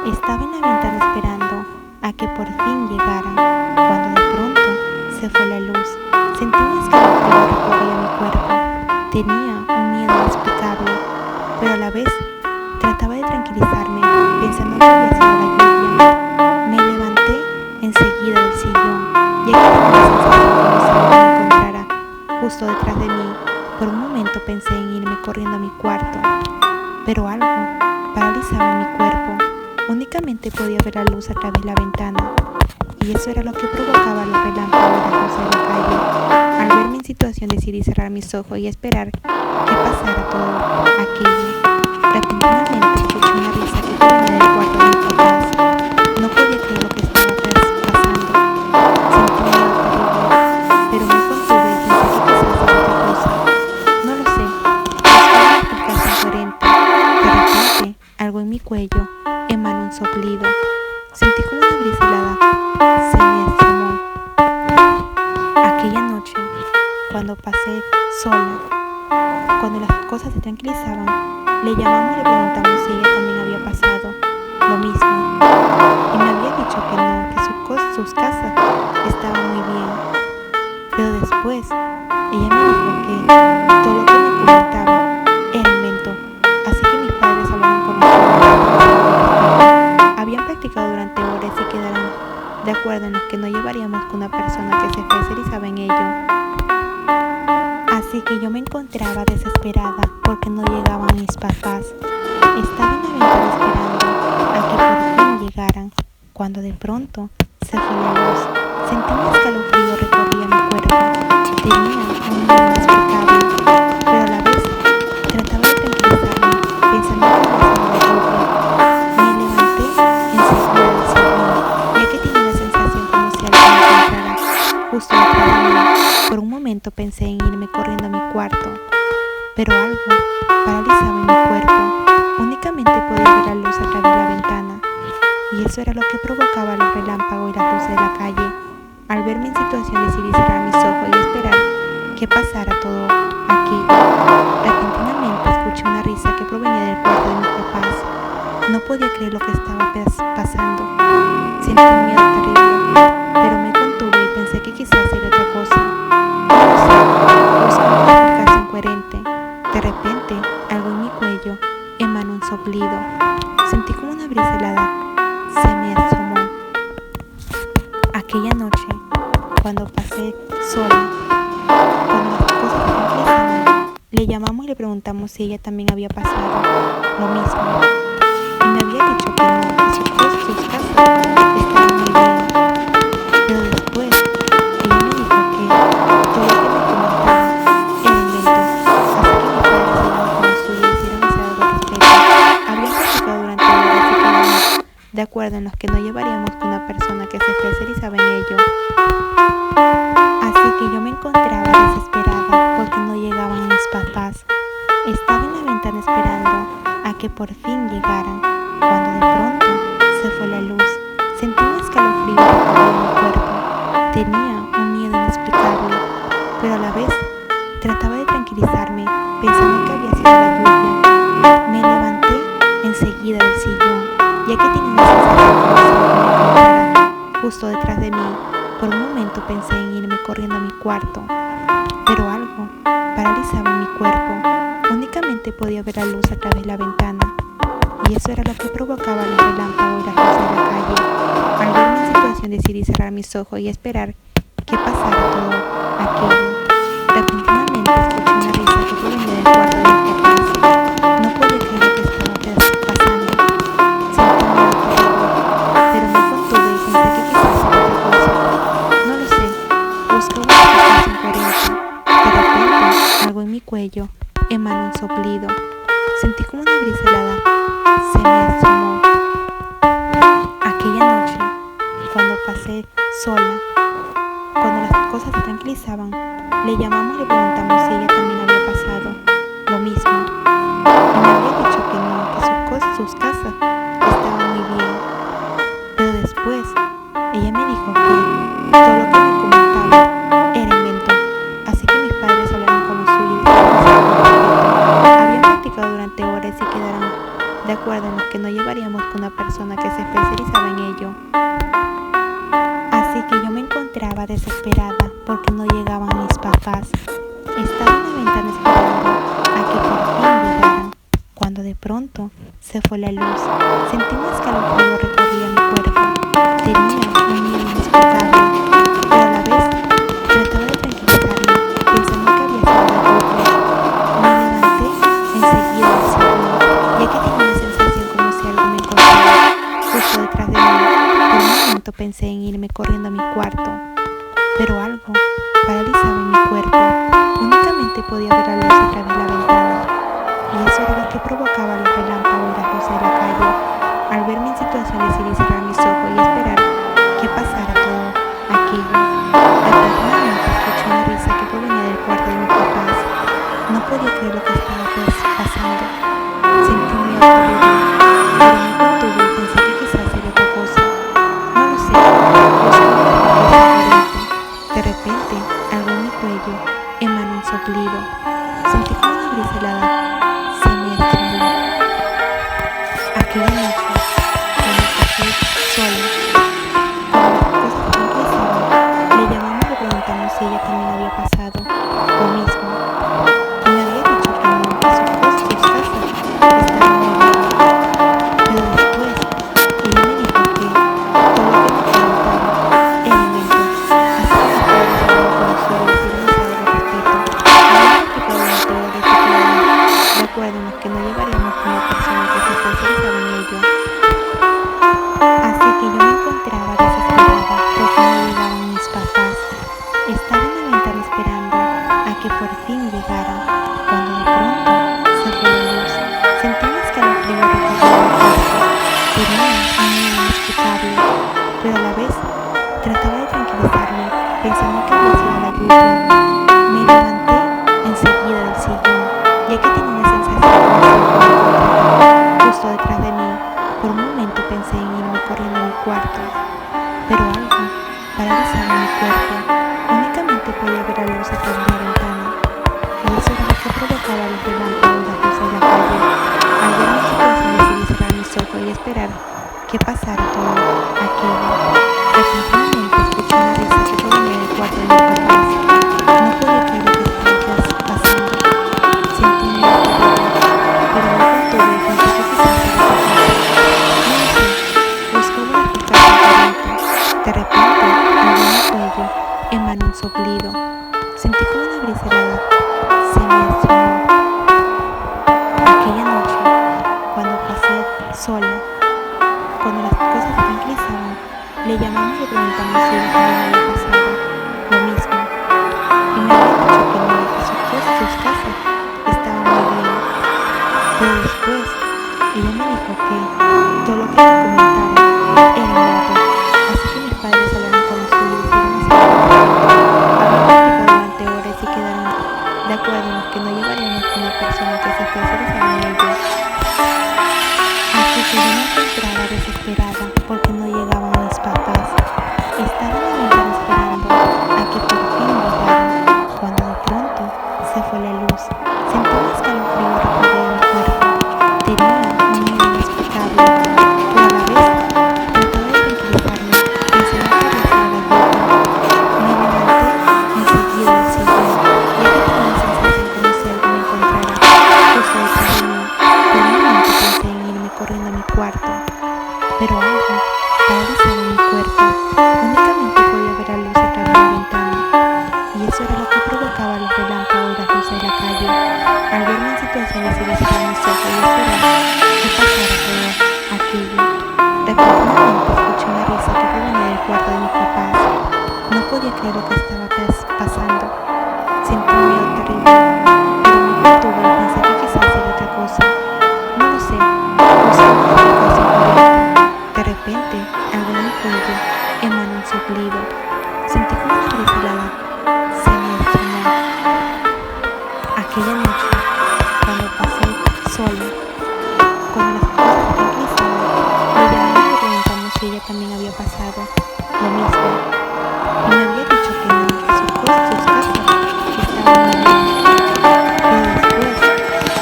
Speaker 1: Estaba en la ventana esperando a que por fin llegaran, cuando de pronto se fue la luz. Sentí un escalofrío recorría mi cuerpo. Tenía un miedo inexplicable, pero a la vez trataba de tranquilizarme, pensando que había sido la lluvia. Me levanté enseguida del sillón, ya que tenía la sensación como si alguien me encontrara justo detrás de mí. Por un momento pensé en irme corriendo a mi cuarto, pero algo paralizaba mi cuerpo. Únicamente podía ver la luz a través de la ventana, y eso era lo que provocaba los relámpagos y las luces de la calle. Al verme en situación decidí cerrar mis ojos y esperar que pasara todo aquello. Repentinamente escuché una risa que provenía del cuarto de mis papás. No podía creer lo que estaba pasando. Sentí un miedo terrible, pero me contuve y pensé que quizás era otra cosa. No lo sé, buscaba una explicación coherente. De repente, algo en mi cuello emanó un soplido. Sentí como una brisa helada se me asomó. Aquella noche, cuando pasé sola, cuando las cosas se tranquilizaban, le llamamos y le preguntamos si ella también había pasado lo mismo. Y me había dicho que no, que sus casas estaban muy bien. Pero después, ella me dijo que todo lo que me comentaba era invento. Así que mis padres hablaron con nosotros. Habían practicado durante horas y quedaron de acuerdo en los que no llevaríamos con una persona que se especializaba en ello. Así que yo me encontraba desesperada porque no llegaban mis papás. Estaba en la ventana esperando a que por fin llegaran, cuando de pronto se fue la luz. Sentí un escalofrío recorría mi cuerpo. Tenía un miedo inexplicable, pero a la vez trataba de tranquilizarme, pensando que había sido la lluvia. Me levanté enseguida del sillón, ya que tenía la sensación como si alguien me encontrara justo detrás de mí. Por un momento pensé en irme corriendo a mi cuarto, pero algo paralizaba en mi cuerpo. Únicamente podía ver la luz a través de la ventana, y eso era lo que provocaba los relámpagos y las luces de la calle. Al verme en situación decidí cerrar mis ojos y esperar que pasara todo aquello. Repentinamente escuché una risa que provenía del cuarto de mis papás. No podía creer lo que estaba pasando. Sentí un miedo terrible, pero me contuve y pensé que quizás era otra cosa. No lo sé, buscaba una explicación coherente. De repente, algo en mi cuello emanó un soplido. Sentí como una brisa helada se me asomó. Aquella noche, cuando pasé sola, cuando las cosas se tranquilizaban, le llamamos y le preguntamos si ella también había pasado lo mismo. Y me había dicho que no, que sus casas estaban muy bien. Pero después, ella me dijo que todo lo que me comentaba era invento. Así que mis padres hablaron con los suyos y hicieron hacer algo al respecto. Habían practicado durante horas y quedamos de acuerdo en los que no llevaríamos con una persona que se especializaba en ello. Así que yo me encontraba desesperada porque no llegaban mis papás. Estaba en la ventana esperando a que por fin llegaran, cuando de pronto se fue la luz. Sentí un escalofrío recorrer mi cuerpo. Tenía un miedo inexplicable, pero a la vez trataba de tranquilizarme, pensando que había sido la lluvia. Me levanté enseguida del sillón, ya que tenía una sensación como si alguien me encontrara justo detrás de mí. Por un momento pensé en irme corriendo a mi cuarto, pero algo paralizaba en mi cuerpo. Únicamente podía ver la luz a través de la ventana, y eso era lo que provocaba los relámpagos y las luces de la calle. Al verme en situación decidí cerrar mis ojos y esperar que pasara todo aquello. Repentinamente escuché una risa que provenía del cuarto de mis papás. No podía creer lo que estaba pasando. Sentí un miedo terrible, pero me contuve y pensé que quizás era otra cosa. No lo sé, buscaba una explicación coherente. De repente, algo en mi cuello emanó un soplido. Sentí como una brisa helada se me asomó. Aquella noche, cuando pasé sola, cuando las cosas se tranquilizaban, le llamamos y le preguntamos si ella también había pasado lo mismo. Y me había dicho que no, que sus casas estaban muy bien. Pero después, ella me dijo que todo lo que me comentaba era invento. Así que mis padres hablaron con los suyos y hicieron hacer algo al respecto. Habían practicado durante horas y quedaron de acuerdo en los que no llevaríamos con una persona que se especializaba en ello. Así que yo me encontraba desesperada porque no llegaban mis papás. Estaba en la ventana esperando a que por fin llegaran, cuando de pronto se fue la luz. Sentí un escalofrío recorría mi cuerpo. Tenía un miedo inexplicable, pero a la vez trataba de tranquilizarme, pensando que había sido la lluvia. pensé en irme corriendo a mi cuarto, pero algo paralizaba en mi cuerpo. Únicamente podía ver la luz a través de la ventana, y eso era lo que provocaba los relámpagos y las luces de la calle. Al ver mi situación decidí cerrar mis ojos y esperar que pasara todo aquello. Repentinamente escuché una risa que provenía del cuarto de mis papás. No podía creer lo que estaba pasando. Sentí un miedo terrible, pero me contuve y pensé que quizás sería otra cosa. No lo sé, busqué una respuesta diferente. De repente, algo en mi cuello emanó un soplido. Sentí como una brisa helada se me estrelló. Aquella noche, cuando pasé sola, cuando las cosas se tranquilizaban, le llamamos y le preguntamos si ella también había pasado lo mismo. Y me había dicho que no, que sus casas estaban muy bien. Pero después, ella me dijo que todo lo que me preguntaba era invento. Así que mis padres habían conocido y decidieron saber al respecto. Habían practicado durante horas de que quedaban de acuerdo en los que no llegaríamos con una persona que se especializaba en ello. Así que yo me encontraba desesperada porque no llegaban mis papás. Estaba en la ventana esperando a que por fin llegaran, cuando de pronto se fue la luz. Sentí un escalofrío recorrer mi cuerpo. Tenía un miedo inexplicable, pero a la vez trataba de tranquilizarme, pensando que había sido la lluvia. Me levanté enseguida del sillón, ya que tenía una sensación como si algo me encontrara justo detrás de mí. Por un momento pensé en irme corriendo a mi cuarto, pero algo paralizaba mi cuerpo. Únicamente podía ver la luz a través de la ventana, y eso era lo que provocaba los relámpagos y las luces de la calle. Al ver mi situación decidí cerrar mis ojos y esperar que pasara todo aquello. Repentinamente escuché una risa que provenía del cuarto de mis papás. No podía creer lo que estaba pasando. Sentí un miedo terrible, pero me contuve y pensé que quizás era otra cosa. No lo sé, buscaba una respuesta diferente. De repente, algo en mi cuello emanó un soplido. Sentí como una brisa helada se me estrenó. Aquella noche, cuando pasé sola, cuando las cosas se tranquilizaban, le llamamos y le preguntamos si ella también había pasado lo mismo. Y me había dicho que no, que sus casas estaban muy bien. Pero después, ella me dijo que todo lo que me comentaba era invento. Así que mis padres hablaron con los suyos y decidieron hacer lo mismo. Habían practicado durante horas y quedaron de acuerdo en los que no llegaríamos con una persona que se especializaba en ello. Así que yo me encontraba desesperada porque no llegaban mis papás. Estaba en la ventana esperando a que por fin llegaran, cuando de pronto se fue la luz. Sentí un escalofrío recorrer mi cuerpo. Tenía un miedo inexplicable, pero a la vez trataba de tranquilizarme, pensando que había sido la lluvia. Me levanté enseguida del sillón, ya que tenía la sensación como si algo me encontrara justo detrás de mí. Por un momento pensé en irme corriendo a mi cuarto, pero algo paralizaba mi cuerpo. Únicamente podía ver la luz a través de la ventana, y eso era lo que provocaba los relámpagos y las luces de la calle. Al verme en situación decidí cerrar mis ojos y esperar que pasara todo aquello. Repentinamente escuché una risa que provenía del cuarto de mis papás. No podía creer lo que estaba pasando. Sentí un miedo terrible, pero me contuve y pensé que quizás sería otra cosa. No lo sé, busqué una explicación correcta. De repente, algo en mi cuello emanó un soplido. Sentí como una brisa helada se me estrenó. Aquella noche, cuando pasé sola, cuando las cosas se tranquilizaban, le llamamos y le preguntamos si ella también había pasado lo mismo. Y me había dicho que no, que sus casas estaban muy bien. Pero después,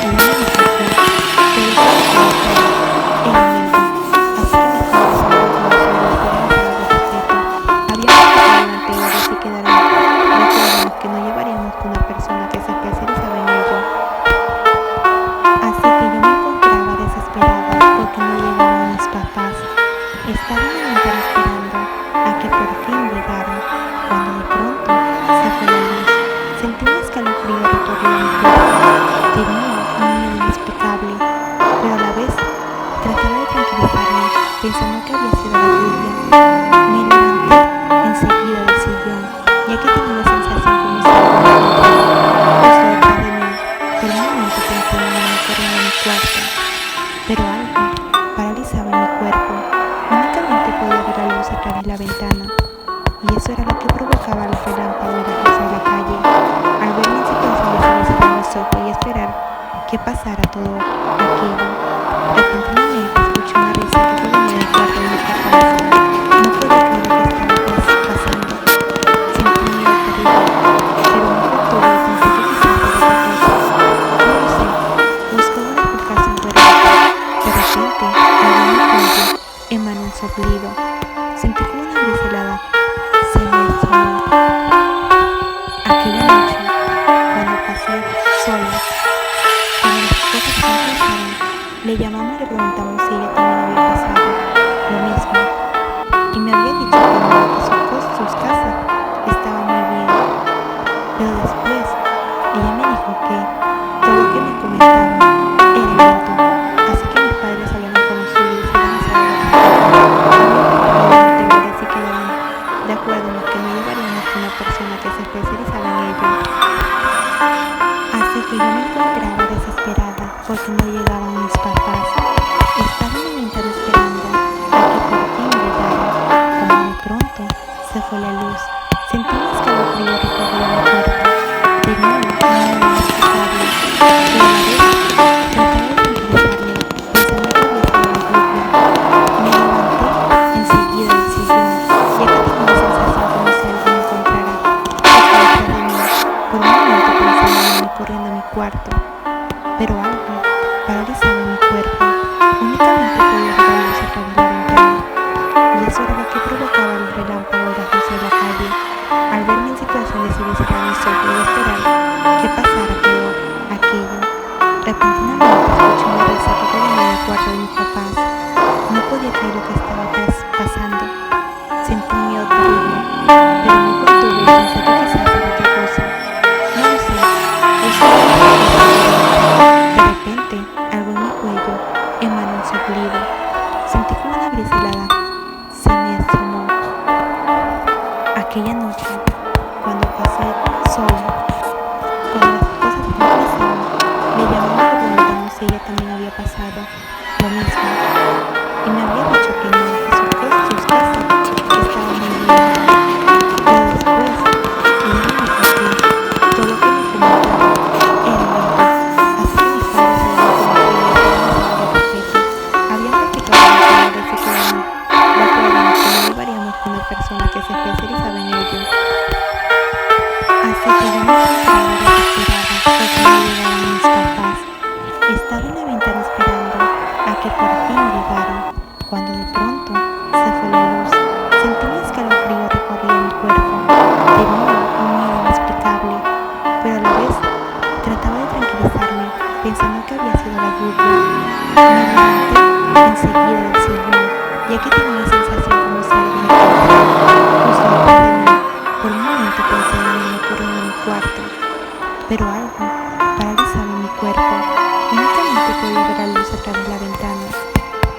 Speaker 1: ella me dijo que todo lo que me comentaba era invento. Así que mis padres hablaron con los suyos y decidieron hacer algo al respecto. Habían practicado durante horas y quedaron de acuerdo en los que no llevaríamos con una persona que se especializaba en ello. Así que yo me encontraba desesperada porque no llegaban mis papás. Estaba en la ventana esperando a que por fin llegaran, cuando de pronto se fue la luz. Sentí un escalofrío recorrer mi cuerpo. Tenía un miedo inexplicable, pero a la vez trataba de tranquilizarme, pensando que había sido la lluvia. Me pasara todo aquello. Repentinamente escuché una risa que provenía del cuarto de mis papás. No podía creer lo que estaba pasando. Sentí un miedo terrible, pero me contuve y pensé que quizás era otra cosa. No lo sé, buscaba una explicación coherente. De repente, algo en mi cuello emanó un soplido. Sentí como una brisa helada se me asomó. Aquella noche, cuando pasé sola, cuando las cosas se empezaron, le llamamos y le preguntamos si ella también había pasado lo mismo. Y me había dicho que no, que sus casas estaban muy bien. Pero después, ella me dijo que todo lo que me comentaba era invento. Así que mis padres habían conocido y se iban a saber al respecto. Así que quedaron de acuerdo en que no llevaríamos con una persona que se especializaba en ello. Así que yo me encontraba desesperada porque no llegaban mis papás. Estaba en la ventana esperando a que por fin llegara. Como de pronto se fue la luz. Sentí un escalofrío recorrer mi cuerpo. De nuevo, un miedo inexplicable. Pero a la vez, trataba de tranquilizarme, pensando que había sido la lluvia. Me levanté enseguida del sillón, ya que tenía la sensación como si algo me encontrara justo detrás de mí. Por un momento pensaba en irme corriendo a mi cuarto, pero algo paralizaba mi cuerpo. Únicamente podía ver la luz a través de la ventana, y eso era lo que provocaba los relámpagos y las luces de la calle. Al verme en situación decidí cerrar mis ojos y esperar que pasara todo aquello. Repentinamente escuché una risa que provenía del cuarto de mis papás. No podía creer lo que estaba pasando. Sentí un miedo terrible, pero me contuve y pensé que quizás era otra cosa. No lo sé, buscaba una explicación coherente. De repente, algo en mi cuello emanó un soplido. Sentí como una brisa helada se me asomó. Aquella noche, cuando pasé sola, cuando las cosas se tranquilizaron, le llamamos y le preguntamos si ella también había pasado lo mismo. Y me había dicho que no, que sus casas estaban muy bien. Pero después, ella me dijo que todo lo que me comentaba era invento. Así que mis padres se habían conocido y se iban a saber al respecto. Habían practicado demasiado y se quedaron de acuerdo en que no llevaríamos con una persona que se especializaba en ello. Así que yo me encontraba desesperada porque no llegaban mis papás. Estaba en la ventana esperando a que por fin llegaran, cuando de pronto se fue la luz. Sentí un escalofrío recorrer mi cuerpo. De nuevo, un miedo inexplicable, pero a la vez trataba de tranquilizarme, pensando que había sido la lluvia. Me levanté enseguida del sillón, ya que tenía la sensación como si algo me encontrara justo detrás de mí. Por un momento pensé en irme corriendo a mi cuarto, pero algo paralizaba mi cuerpo. Únicamente podía ver la luz a través de la ventana,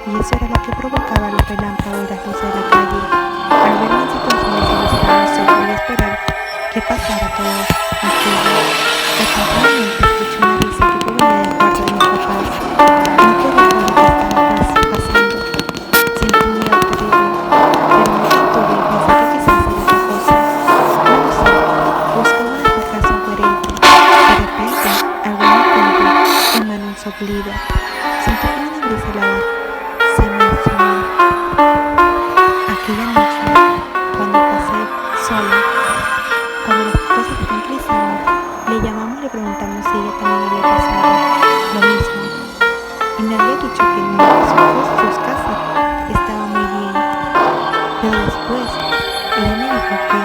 Speaker 1: y eso era lo que provocaba los relámpagos y las luces de la calle. Al verme en situación decidí cerrar mis ojos y esperar que pasara todo aquello. Repentinamente escuché una risa que provenía del cuarto de mis papás. No podía creer lo que estaba pasando. Sentí un miedo terrible, pero me contuve y pensé que quizás era otra cosa. No lo sé, buscaba una explicación coherente. De repente, algo en mi cuello emanó un soplido. Sentí como una brisa helada se me asomó. Aquella noche, cuando pasé sola, cuando las cosas se tranquilizaron, le llamamos y le preguntamos si ella también había pasado lo mismo. Y me había dicho que no, que sus casas estaban muy bien. Pero después, ella me dijo que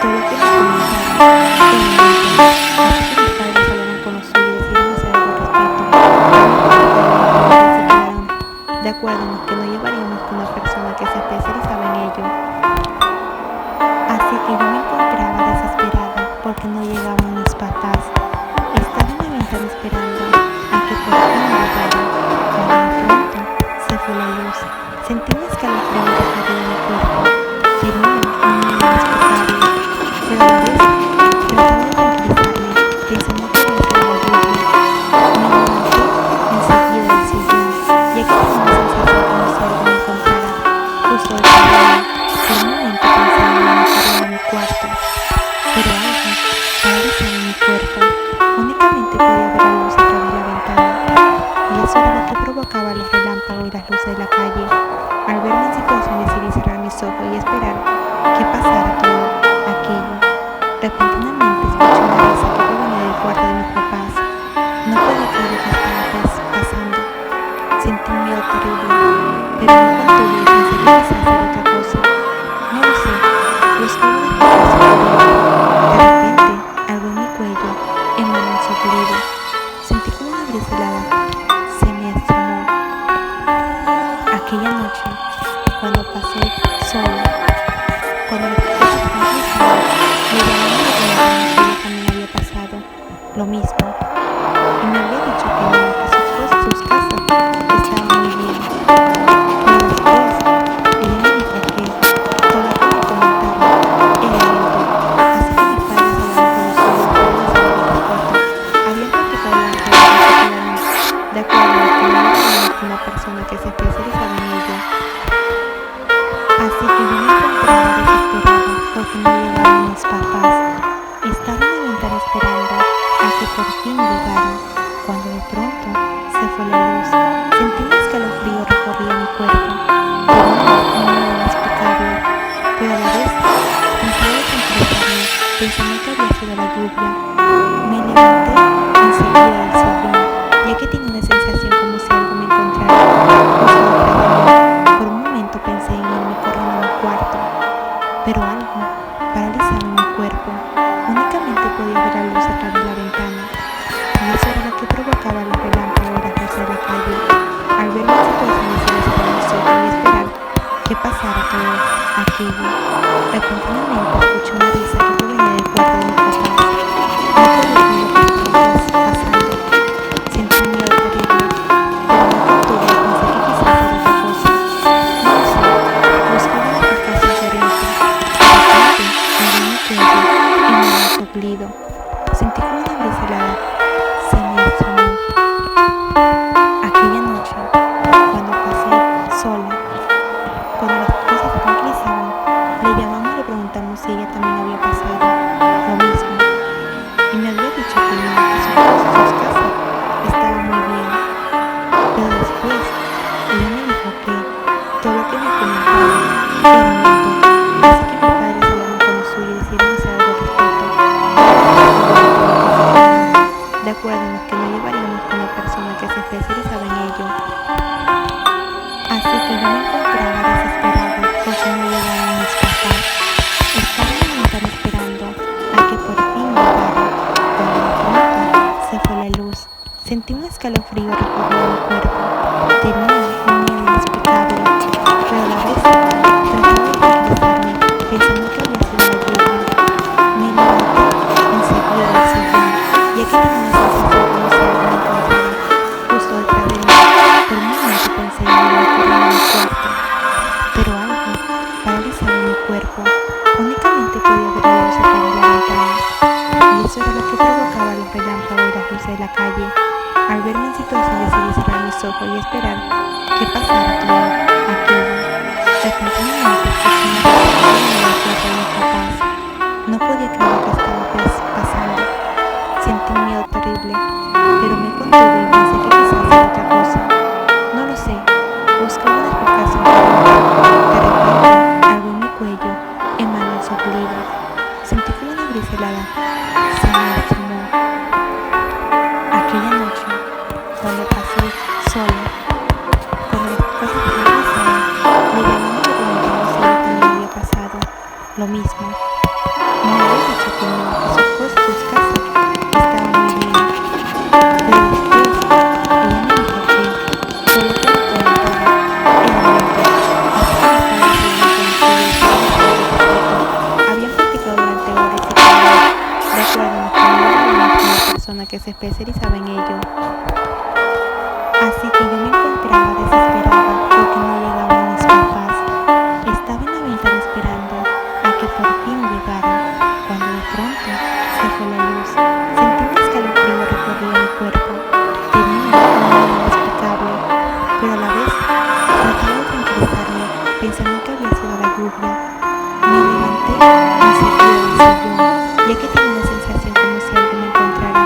Speaker 1: todo lo que me comentaba era invento. Así que mis padres se habían conocido y decidieron hacer algo al respecto. Y se quedaron de acuerdo en que no llevaríamos con una persona que se especializaba en ello. Así que yo me encontraba desesperada porque no llegaban mis papás. Estaba en la ventana esperando a que por fin llegaran, cuando de pronto se fue la luz. Sentí un escalofrío recorrer mi cuerpo. De nuevo, un miedo inexplicable, pero a la vez trataba de tranquilizarme, pensando que había sido la lluvia. Me levanté enseguida del sillón, ya que tenía la sensación como si algo me encontrara justo detrás de mí. Por un momento pensé en irme corriendo a mi cuarto, pero algo paralizaba mi cuerpo. Únicamente podía ver la luz a través de la ventana. luces de la calle. Al verme en situación decidí cerrar mis ojos y esperar que pasara todo aquello. Repentinamente escuché una risa que provenía del cuarto de mis papás. No podía creer lo que estaba pasando. Sentí un miedo terrible, pero me contuve y pensé que quizás era otra cosa. No lo sé, buscaba una explicación lógica. De repente, algo en mi cuello emanó un soplido. Sentí como una brisa helada se me estremó. Aquella noche, cuando pasé sola, cuando las cosas se tranquilizaron, me llamó y me preguntaron si ella también había pasado lo mismo. Y me había dicho que no, que sus casas estaban muy bien. Pero después, ella me dijo que todo lo que me comentaba era lento. Así que mis padres hablaron con los suyos y me salieron del cuarto. Habían platicado durante el día y se quedaron de acuerdo en que no había una persona que se especializaba en ello. Así que yo me encontraba desesperada porque no llegaban mis papás. Estaba en la ventana esperando a que por fin llegara, cuando de pronto se fue la luz. Sentí un escalofrío recorría mi cuerpo, un miedo inexplicable, pero a la vez trataba de tranquilizarme, pensando que había sido la lluvia. Me levanté enseguida del sillón, ya que tenía una sensación como si algo me encontrara justo detrás de mí. Por un momento pensé en irme corriendo a mi cuarto, pero algo paralizaba mi cuerpo. Únicamente podía ver la luz a través de la ventana, y eso era lo que provocaba los relámpagos y las luces de la calle. Al ver la situación decidí cerrar mis ojos y esperar que pasara todo aquello. Repentinamente escuché una risa que provenía del cuarto de mis papás. No podía creer lo que estaba pasando. Sentí un miedo terrible, pero me contuve y pensé que quizás era otra cosa. No lo sé, buscaba una explicación coherente. De repente, algo en mi cuello emanó un soplido. Sentí como una brisa helada se me estremó. Aquella noche, cuando pasé sola, cuando las cosas se tranquilizaron, le llamamos y le preguntamos si ella también había pasado lo mismo. Y me había dicho que no, que sus casas estaban muy bien. Pero después, ella me dijo que todo lo que me comentaba era mito. Así que mis padres hablaron con los suyos y decidieron hacer algo al respecto. De acuerdo en que no llevaríamos con una persona que se especializaba en ello. Así que yo me encontraba desesperada porque no llegaban mis papás. Estaba en la ventana esperando a que por fin llegara, cuando de pronto se fue la luz. Sentí un escalofrío recorrer mi cuerpo. Tenía un miedo inexplicable, pero a la vez trataba de tranquilizarme, pensando que había sido la lluvia. Me levanté enseguida del sillón, ya que tenía una sensación como si algo me encontrara justo detrás de mí. Por un momento pensé en irme corriendo a mi cuarto, pero algo paralizaba mi cuerpo. Únicamente podía ver la luz a través de la ventana, y eso era lo que provocaba los relámpagos y las luces de la calle. Al verme en situación decidí cerrar mis ojos y esperar que pasara todo aquello. Repentinamente escuché una risa que provenía del cuarto de mis papás. No podía creer lo que estaba pasando. Sentí un miedo terrible, pero me contuve y pensé que quizás era otra cosa. No lo sé, buscaba una explicación coherente. De repente, algo en mi cuello emanó un soplido. Sentí como una brisa helada se me estremó. Aquella noche, cuando pasé sola, cuando las cosas se tranquilizaron, me llamamos y le preguntamos si ella también había pasado lo mismo. Y me había dicho que no, que sus casas estaban muy bien. Pero después, ella me dijo que todo lo que me comentaba era lento. Así que mis padres salieron con los suyos y decidieron hacer algo al respecto. Habían platicado durante horas y quedaron de acuerdo en que no llegaríamos con una persona que se especializaba en ello. Así que yo me encontraba desesperada porque no llegaban mis papás. Estaba en la ventana esperando a que por fin llegara, cuando de pronto se fue la luz. Sentí un escalofrío recorría mi cuerpo. Tenía un miedo inexplicable, pero a la vez trataba de tranquilizarme, pensando que había sido la lluvia. Me levanté enseguida del sillón, ya que tenía una sensación como si algo me encontrara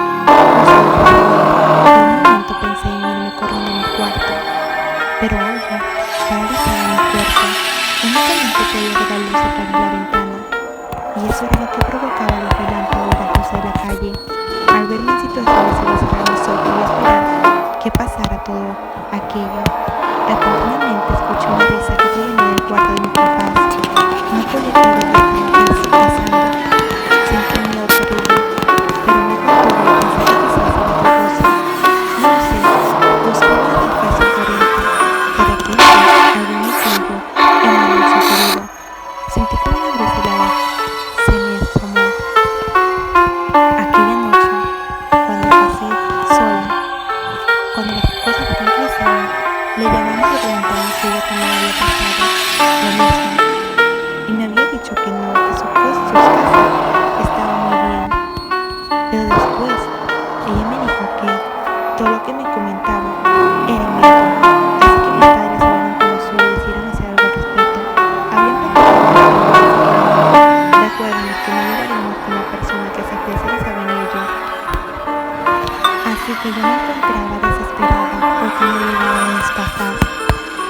Speaker 1: justo detrás de mí. Por un momento pensé en irme corriendo a mi cuarto, pero situación decidí cerrar mis ojos y esperar que pasara todo aquello. Repentinamente escuché una risa que provenía del cuarto de mis papás. No podía creer lo que estaba pasando. Sentí un miedo terrible, pero me contuve y pensé que quizás era otra cosa. No lo sé, busqué una explicación coherente. De repente, abrí mi cuello y me abrazó querido. Sentí como una brisa helada se me asomó. Aquella noche, cuando pasé sola, cuando las cosas se tranquilizaron, le llamamos y preguntamos si ella también había pasado lo mismo. Y me había dicho que no, que sus casas estaban muy bien. Pero después, ella me dijo que todo lo que me comentaba era invento. Así que mis padres hablaron con los suyos y decidieron hacer algo al respecto. Habían platicado de acuerdo en que no llevaríamos con la persona que se especializaba en ello. Así que yo me encontraba desesperada porque no llegaban mis papás.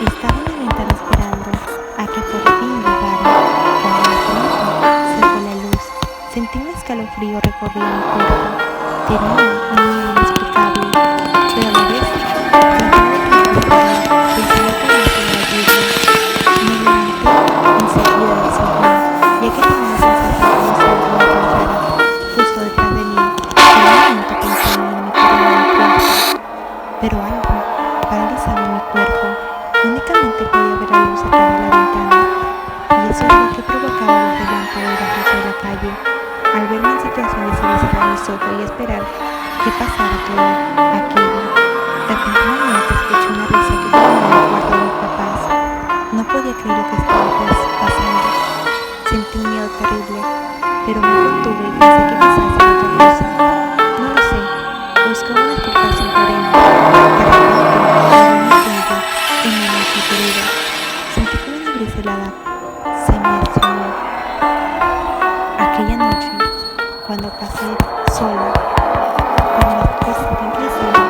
Speaker 1: Estaba en la ventana esperando a que por fin llegaran. Cuando de pronto se fue la luz. Sentí un escalofrío recorría mi cuerpo. Tenía un miedo inexplicable, pero a la vez trataba de tranquilizarme, pensando que había sido la lluvia. Me levanté enseguida del sillón, ya que tenía la sensación como si alguien me encontrara justo detrás de mí. Por un momento pensé en irme corriendo a mi cuarto, pero algo paralizaba mi cuerpo. Únicamente podía ver la luz a través de la ventana, y eso era lo que provocaba los relámpagos bajos de la calle. Al verme en situación decidí cerrar mis ojos y esperar que pasara todo aquello. Repentinamente escuché una risa que provenía del cuarto de mis papás. No podía creer lo que estaba pasando. Sentí un miedo terrible, pero me contuve y pensé que quizás era otra cosa. No lo sé, buscaba una explicación coherente. De repente, abrí mi cuello y me abrazó querido. Sentí como una brisa helada se me asomó. Aquella noche, cuando pasé sola, cuando las cosas se tranquilizaron,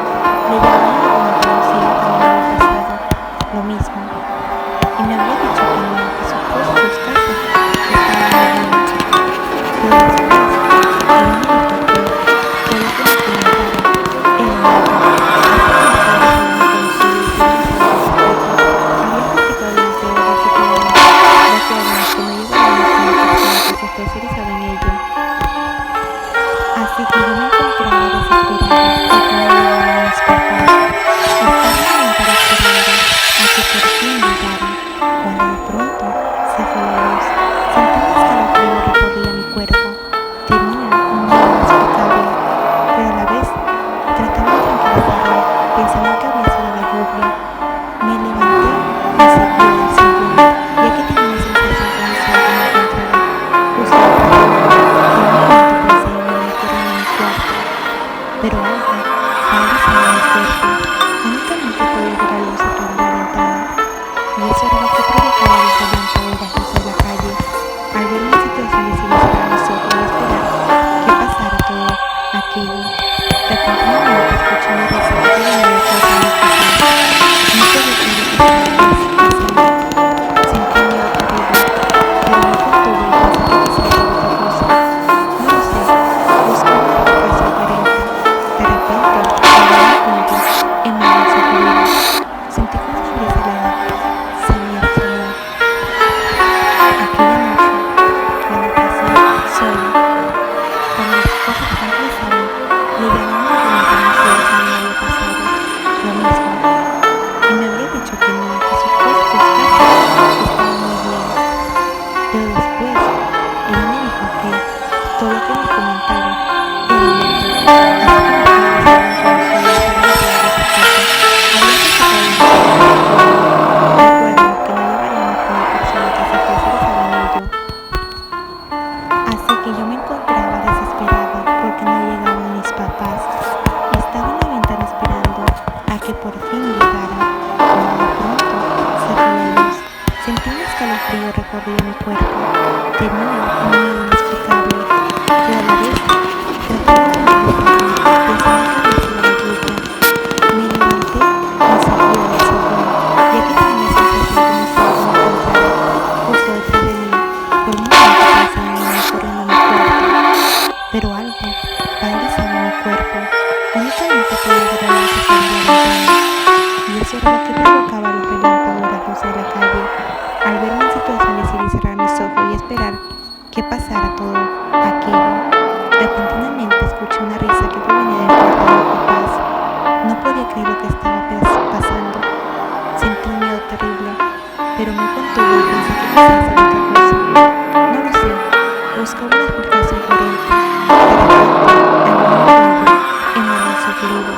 Speaker 1: le llamé y le preguntaba si ella también había pasado lo mismo. Y me había dicho que no, que sus casas estaban muy bien. Pero después, ella me dijo que todo lo que me comentaba era invento. Así que mis padres hablaron con los suyos y decidieron hacer algo al respecto. Habían platicado durante horas y quedaron de acuerdo en que no llevaríamos con una persona que se especializaba en ello. Así que yo me encontraba desesperada porque no llegaban mis papás. Estaba en la ventana esperando a que por fin llegaran. Cuando de pronto se fue la luz, sentí un escalofrío recorría mi cuerpo. Tenía un miedo inexplicable, pero a la vez trataba de tranquilizarme, pensando que había sido la lluvia. Me levanté enseguida del sillón, ya que tenía una sensación como si alguien me encontrara justo detrás de mí. Por un momento pensé en irme corriendo a mi cuarto, pero algo paralizaba mi cuerpo. Únicamente podía ver la luz a través de la ventana, y eso era lo que provocaba los relámpagos bajos de la calle. Al ver mi situación decidí cerrar mis ojos y esperar que pasara todo aquello. Repentinamente escuché una risa que provenía del cuarto de mis papás. No podía creer lo que estaba pasando. Sentí un miedo terrible, pero me contuve y pensé que quizás era otra cosa. No lo sé, buscaba una explicación coherente. De repente, abrí mi cuello y me abrazó querido. Sentí como una brisa helada se me asomó. Aquella noche, cuando pasé sola, cuando las cosas se tranquilizaron, le llamamos y preguntamos si ella también había pasado lo mismo. Y me había dicho que no, que sus casas estaban muy bien. Pero después, ella me dijo que todo lo que me comentaba era invento. Así que mis padres hablaron con los suyos y decidieron hacer algo al respecto. Habían platicado durante horas y quedaron de acuerdo en que no llevaríamos con una persona que se especializaba en ello. Así que yo me encontraba desesperada porque no llegaban mis papás. Estaba en la ventana esperando a que por fin llegaran. Cuando de pronto se fue la luz, sentí un escalofrío recorría mi cuerpo. Tenía un miedo inexplicable, pero a la vez trataba de tranquilizarme, pensando que había sido la lluvia. Me levanté enseguida del sillón, ya que tenía la sensación como si alguien me encontrara justo detrás de mí. Por un momento pensé en irme corriendo a mi cuarto, pero algo paralizaba mi cuerpo. quizás era otra cosa. No lo sé. Buscaba una explicación coherente. De repente, algo me ruido en mi brazo oblivo.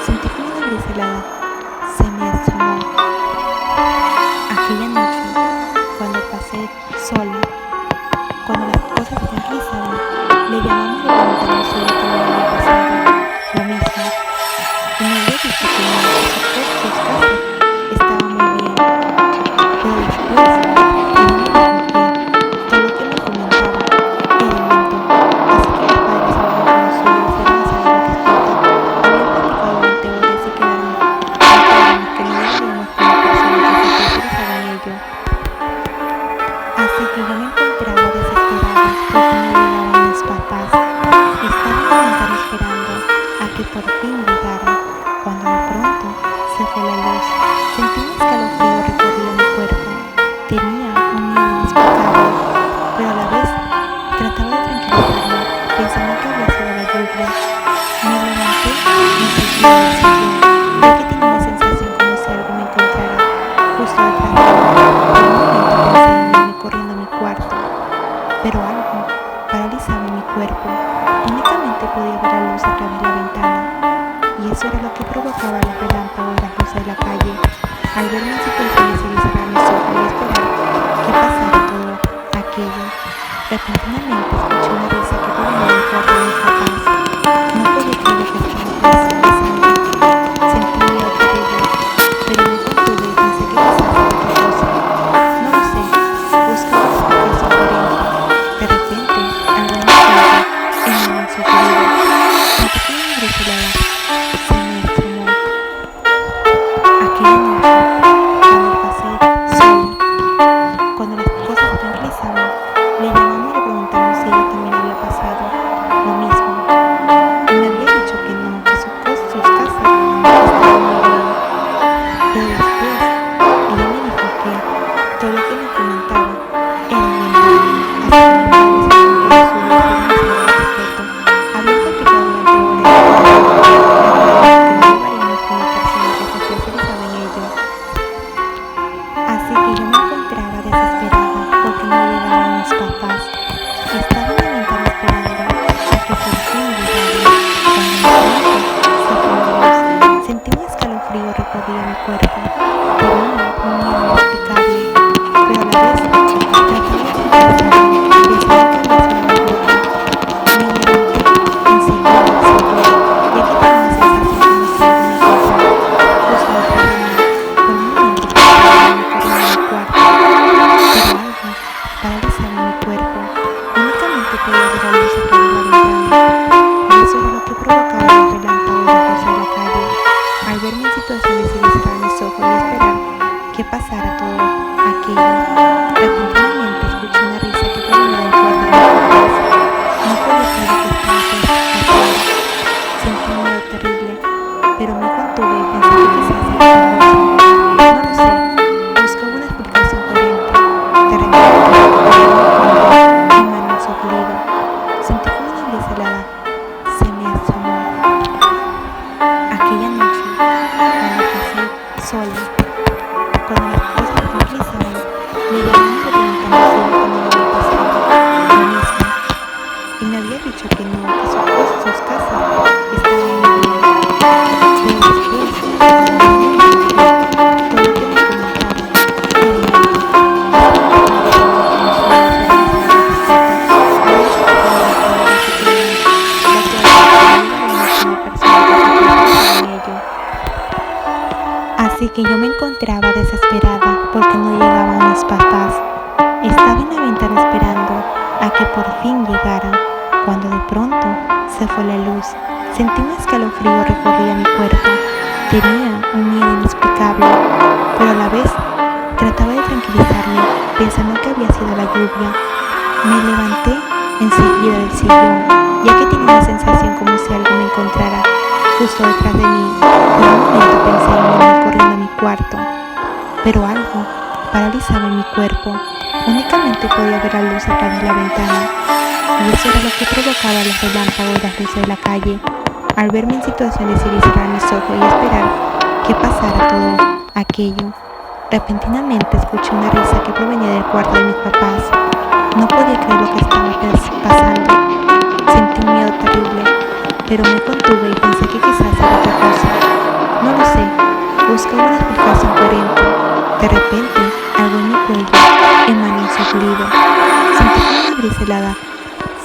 Speaker 1: Sentí como una brisa helada se me asomó. Aquella noche, cuando pasé sola, cuando las cosas se tranquilizaron, le llamamos y le preguntamos si ella también había pasado lo mismo. Y me había dicho que no, que sus casas estaban muy bien. Pero después, ella me dijo que todo lo que me comentaba era invento. Así que mis padres hablaron con los suyos y avanzaron al respecto. Habían platicado durante horas y quedaron que no llegaríamos con una persona que se especializaba en ello. Así que yo me encontraba desesperada porque no llegaban mis papás. Estaba en la ventana esperando a que por fin llegaran, cuando de pronto se fue la luz. Sentí un escalofrío recorrer mi cuerpo. Tenía un miedo inexplicable, pero a la vez trataba de tranquilizarme, pensando que había sido la lluvia. Me levanté enseguida del sillón, ya que tenía una sensación como si algo me encontrara justo detrás de mí. Por un momento pensé en irme corriendo a mi cuarto, pero algo paralizaba mi cuerpo. Únicamente podía ver la luz a través de la ventana, y eso era lo que provocaba los relámpagos y las luces de la calle. Al verme en situación decidí cerrar mis ojos y esperar que pasara todo aquello. Repentinamente escuché una risa que provenía del cuarto de mis papás. No podía creer lo que estaba pensando. Sentí un miedo terrible, pero me contuve y pensé que quizás era otra cosa. No lo sé, buscaba una explicación coherente. De repente, algo me estaba en mi brazo oprimido. Sentí que una brisa helada se me asomó. Aquella noche, cuando pasé sola, cuando las cosas se tranquilizaban, le llamamos y le preguntamos si ella también había pasado lo mismo. Y me había dicho que no, que sus casas estaban muy bien. Pero después, ella me dijo que todo lo que me comentaba era invento. Así que mis padres hablaron con los suyos y avanzaron al respecto. Habían platicado durante horas y que no llegaríamos con una persona que se especializaba en ello. Así que yo me encontraba desesperada porque no llegaban mis papás. Estaba en la ventana esperando a que por fin llegaran, cuando de pronto se fue la luz. Sentí un escalofrío recorrer mi cuerpo. Tenía un miedo inexplicable, pero a la vez trataba de tranquilizarme, pensando que había sido la lluvia. Me levanté enseguida del sillón, ya que tenía una sensación como si algo me encontrara justo detrás de mí. Por un momento pensé en irme corriendo a mi cuarto, pero algo paralizaba mi cuerpo. Únicamente podía ver la luz a través de la ventana, y eso era lo que provocaba los relámpagos y las luces de la calle. Al verme en situación decidí cerrar mis ojos y esperar que pasara todo aquello. Repentinamente escuché una risa que provenía del cuarto de mis papás. No podía creer lo que estaba haciendo. Sentí un miedo terrible, pero me contuve y pensé que quizás era otra cosa. No lo sé, buscaba una explicación coherente. De repente, algo me ruido en mi brazo oblivo. Sentí como una brisa helada se me asomó. Aquella noche, cuando pasé sola, cuando las cosas se tranquilizaron, le llamamos y le preguntamos si ella también había pasado lo mismo. Y me había dicho que no, que sus casas estaban muy bien. Pero después, ella me dijo que todo lo que me comentaba era invento. Así que mis padres hablaron con los suyos y avanzaron al respecto. Habían platicado durante horas y quedaron de acuerdo que no llegaríamos con una persona que se especializaba en ello. Así que yo me encontraba desesperada porque no llegaban mis papás. Estaba en la ventana esperando a que por fin llegaran, cuando de pronto se fue la luz. Sentí un escalofrío recorrer mi cuerpo. Tenía un miedo inexplicable, pero a la vez trataba de tranquilizarme, pensando que había sido la lluvia. Me levanté enseguida del sillón, ya que tenía una sensación como si algo me encontrara justo detrás de mí. Por un momento pensé en irme corriendo a mi cuarto, pero algo paralizaba mi cuerpo. Únicamente podía ver la luz a través de la ventana, y eso era lo que provocaba los relámpagos y las luces de la calle. Al verme en situación decidí cerrar mis ojos y esperar que pasara todo aquello. Repentinamente escuché una risa que provenía del cuarto de mis papás. No podía creer lo que estaba pasando. Sentí un miedo terrible, pero me contuve y pensé que quizás era otra cosa. No lo sé. Buscaba una explicación coherente. De repente, algo en mi cuello emanó un soplido. Sentí como una brisa helada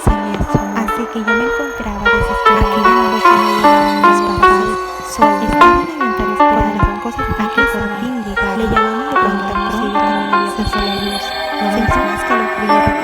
Speaker 1: se me asomó. Así que yo me encontraba desesperada. Aquella noche no llegaban mis papás. Solo estaba en la ventana esperando las cosas a que por fin llegaran. Le llamamos de pronto, se fue la luz. Sentí un escalofrío